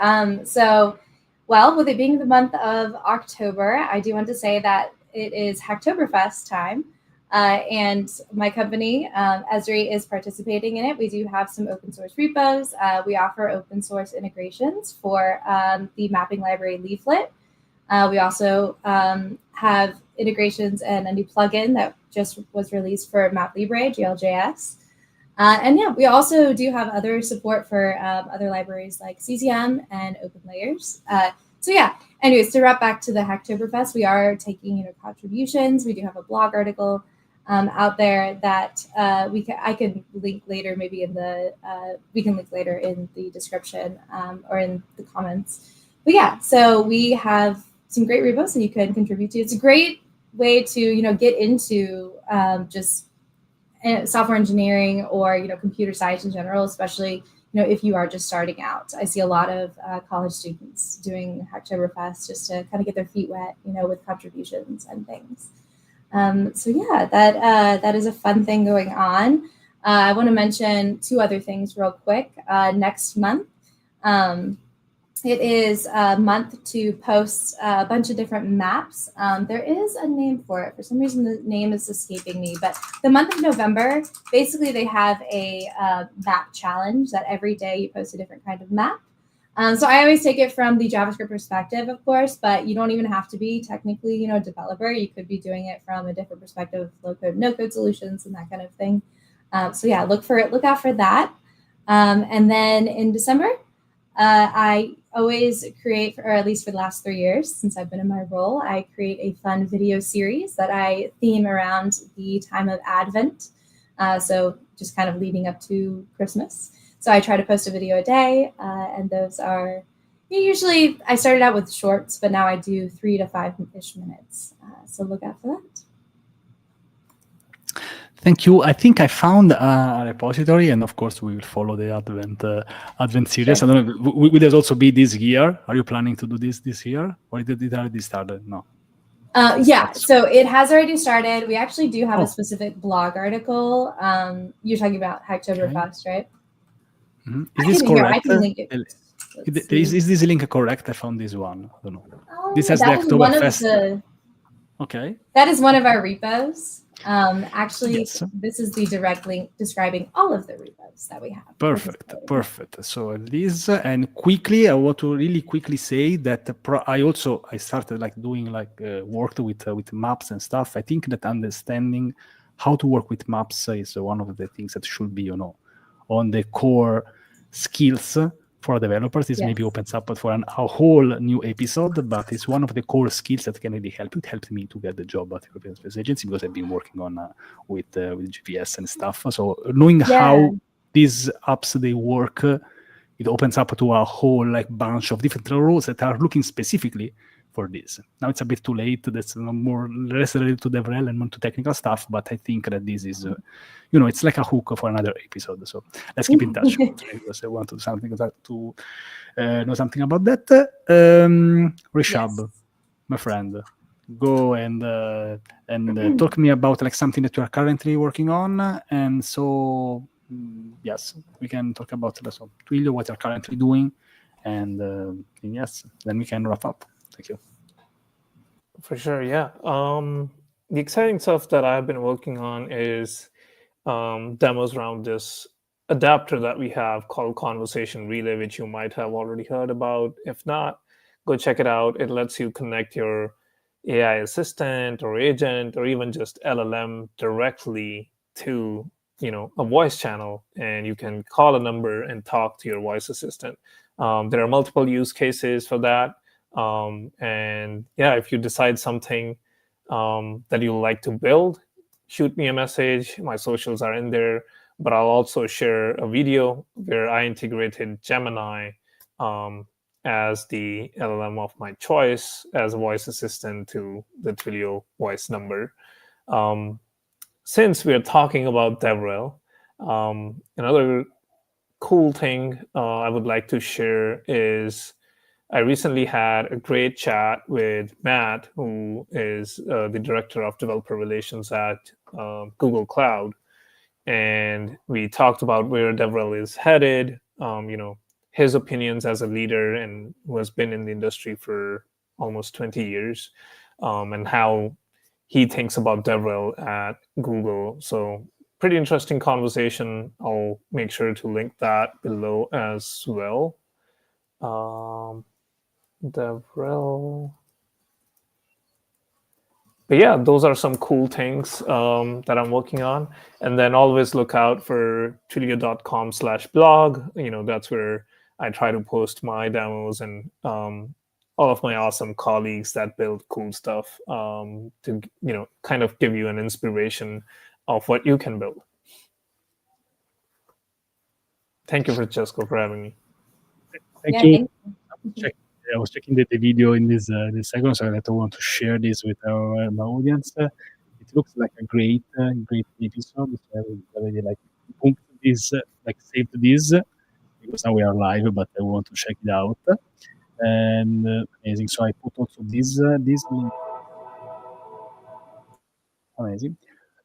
Well, with it being the month of October, I do want to say that it is Hacktoberfest time. And my company, Esri, is participating in it. We do have some open source repos. We offer open source integrations for the mapping library Leaflet. We also have integrations and a new plugin that just was released for MapLibre, GLJS. And yeah, we also do have other support for other libraries like CCM and OpenLayers. So yeah, anyways, to wrap back to the Hacktoberfest, we are taking contributions. We do have a blog article out there that I can link later, maybe in the we can link later in the description or in the comments. But yeah, so we have some great repos that you can contribute to. It's a great way to get into just software engineering or computer science in general, especially if you are just starting out. I see a lot of college students doing Hacktoberfest just to kind of get their feet wet, with contributions and things. So yeah, that is a fun thing going on. I want to mention two other things real quick. Next month, it is a month to post a bunch of different maps. There is a name for it. For some reason, the name is escaping me. But the month of November, basically, they have a map challenge that every day you post a different kind of map. So I always take it from the JavaScript perspective, of course, but you don't even have to be technically, a developer. You could be doing it from a different perspective, low-code, no-code solutions, and that kind of thing. So yeah, look out for that. And then in December, I always create, or at least for the last 3 years since I've been in my role, I create a fun video series that I theme around the time of Advent. So just kind of leading up to Christmas. So I try to post a video a day, and those are usually, I started out with shorts, but now I do 3 to 5-ish minutes. So look out for that. Thank you. I think I found a repository, and of course we will follow the Advent series. Sure. I don't know. Will this also be this year? Are you planning to do this year, or did it already started? No. Yeah, so it has already started. We actually do have a specific blog article. You're talking about Hacktoberfest, right? Mm-hmm. Is this correct? I can link it. Is this link correct? I found this one. I don't know. This has the Hacktoberfest. Okay. That is one of our repos. Actually, yes. This is the direct link describing all of the repos that we have. Perfect. So this, and quickly, I want to really quickly say that I started doing worked with maps and stuff. I think that understanding how to work with maps is one of the things that should be, on the core skills for developers. This maybe opens up for a whole new episode, but it's one of the core skills that can really help. It helped me to get the job at the European Space Agency because I've been working on with GPS and stuff. So knowing how these apps they work, it opens up to a whole bunch of different roles that are looking specifically for this. Now it's a bit too late. That's less related to DevRel and more to technical stuff. But I think that this is, it's like a hook for another episode. So let's keep in touch because I want to know something about that. Rishab, my friend, go and talk to me about something that you are currently working on, and so yes, we can talk about Twilio, what you're currently doing, and yes, then we can wrap up. Thank you. For sure, yeah. The exciting stuff that I've been working on is demos around this adapter that we have called Conversation Relay, which you might have already heard about. If not, go check it out. It lets you connect your AI assistant or agent or even just LLM directly to a voice channel, and you can call a number and talk to your voice assistant. There are multiple use cases for that. And yeah, if you decide something that you like to build, shoot me a message. My socials are in there, but I'll also share a video where I integrated Gemini as the LLM of my choice as a voice assistant to the Twilio voice number. Since we're talking about DevRel, another cool thing I would like to share is I recently had a great chat with Matt, who is the director of developer relations at Google Cloud. And we talked about where DevRel is headed, his opinions as a leader and who has been in the industry for almost 20 years, and how he thinks about DevRel at Google. So pretty interesting conversation. I'll make sure to link that below as well. DevRel. But yeah, those are some cool things that I'm working on. And then always look out for twilio.com/blog. That's where I try to post my demos and all of my awesome colleagues that build cool stuff to kind of give you an inspiration of what you can build. Thank you, Francesco, for having me. Thank you. I was checking the video in this second, so I want to share this with our audience. It looks like a great episode. So I would already booked this, saved this, because now we are live, but I want to check it out. And amazing. So I put also this link. Amazing.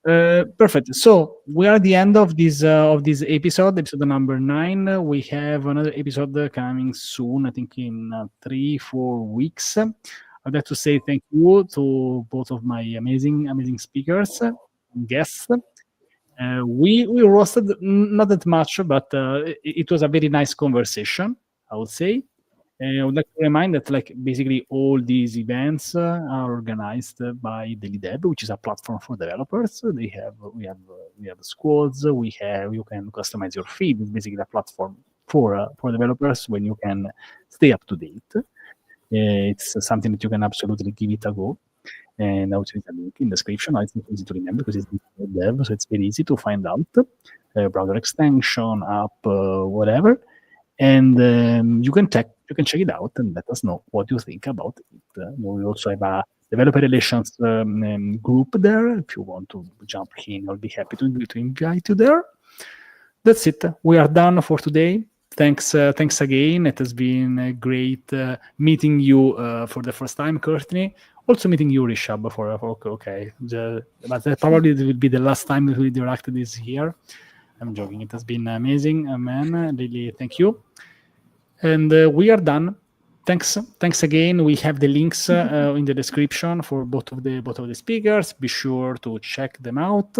Perfect. So we are at the end of this episode number 9. We have another episode coming soon. I think in 3-4 weeks. I'd like to say thank you to both of my amazing speakers and guests. We roasted not that much, but it was a very nice conversation, I would say. I would like to remind that basically all these events are organized by daily.dev, which is a platform for developers. We have squads. You can customize your feed. It's basically a platform for developers when you can stay up to date. It's something that you can absolutely give it a go. And also it's a link in the description. It's not easy to remember because it's dev, so it's very easy to find out. Browser extension, app, whatever. And you can check it out and let us know what you think about it. We also have a developer relations group there. If you want to jump in, I'll be happy to invite you there. That's it. We are done for today. Thanks again. It has been great meeting you for the first time, Courtney. Also meeting you, Rishab, but probably it will be the last time that we interact this year. I'm joking. It has been amazing, man. Really, thank you. And we are done. Thanks again. We have the links in the description for both of the speakers. Be sure to check them out.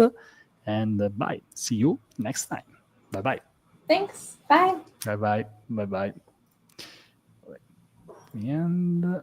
And bye. See you next time. Bye. Thanks. Bye. Bye. And.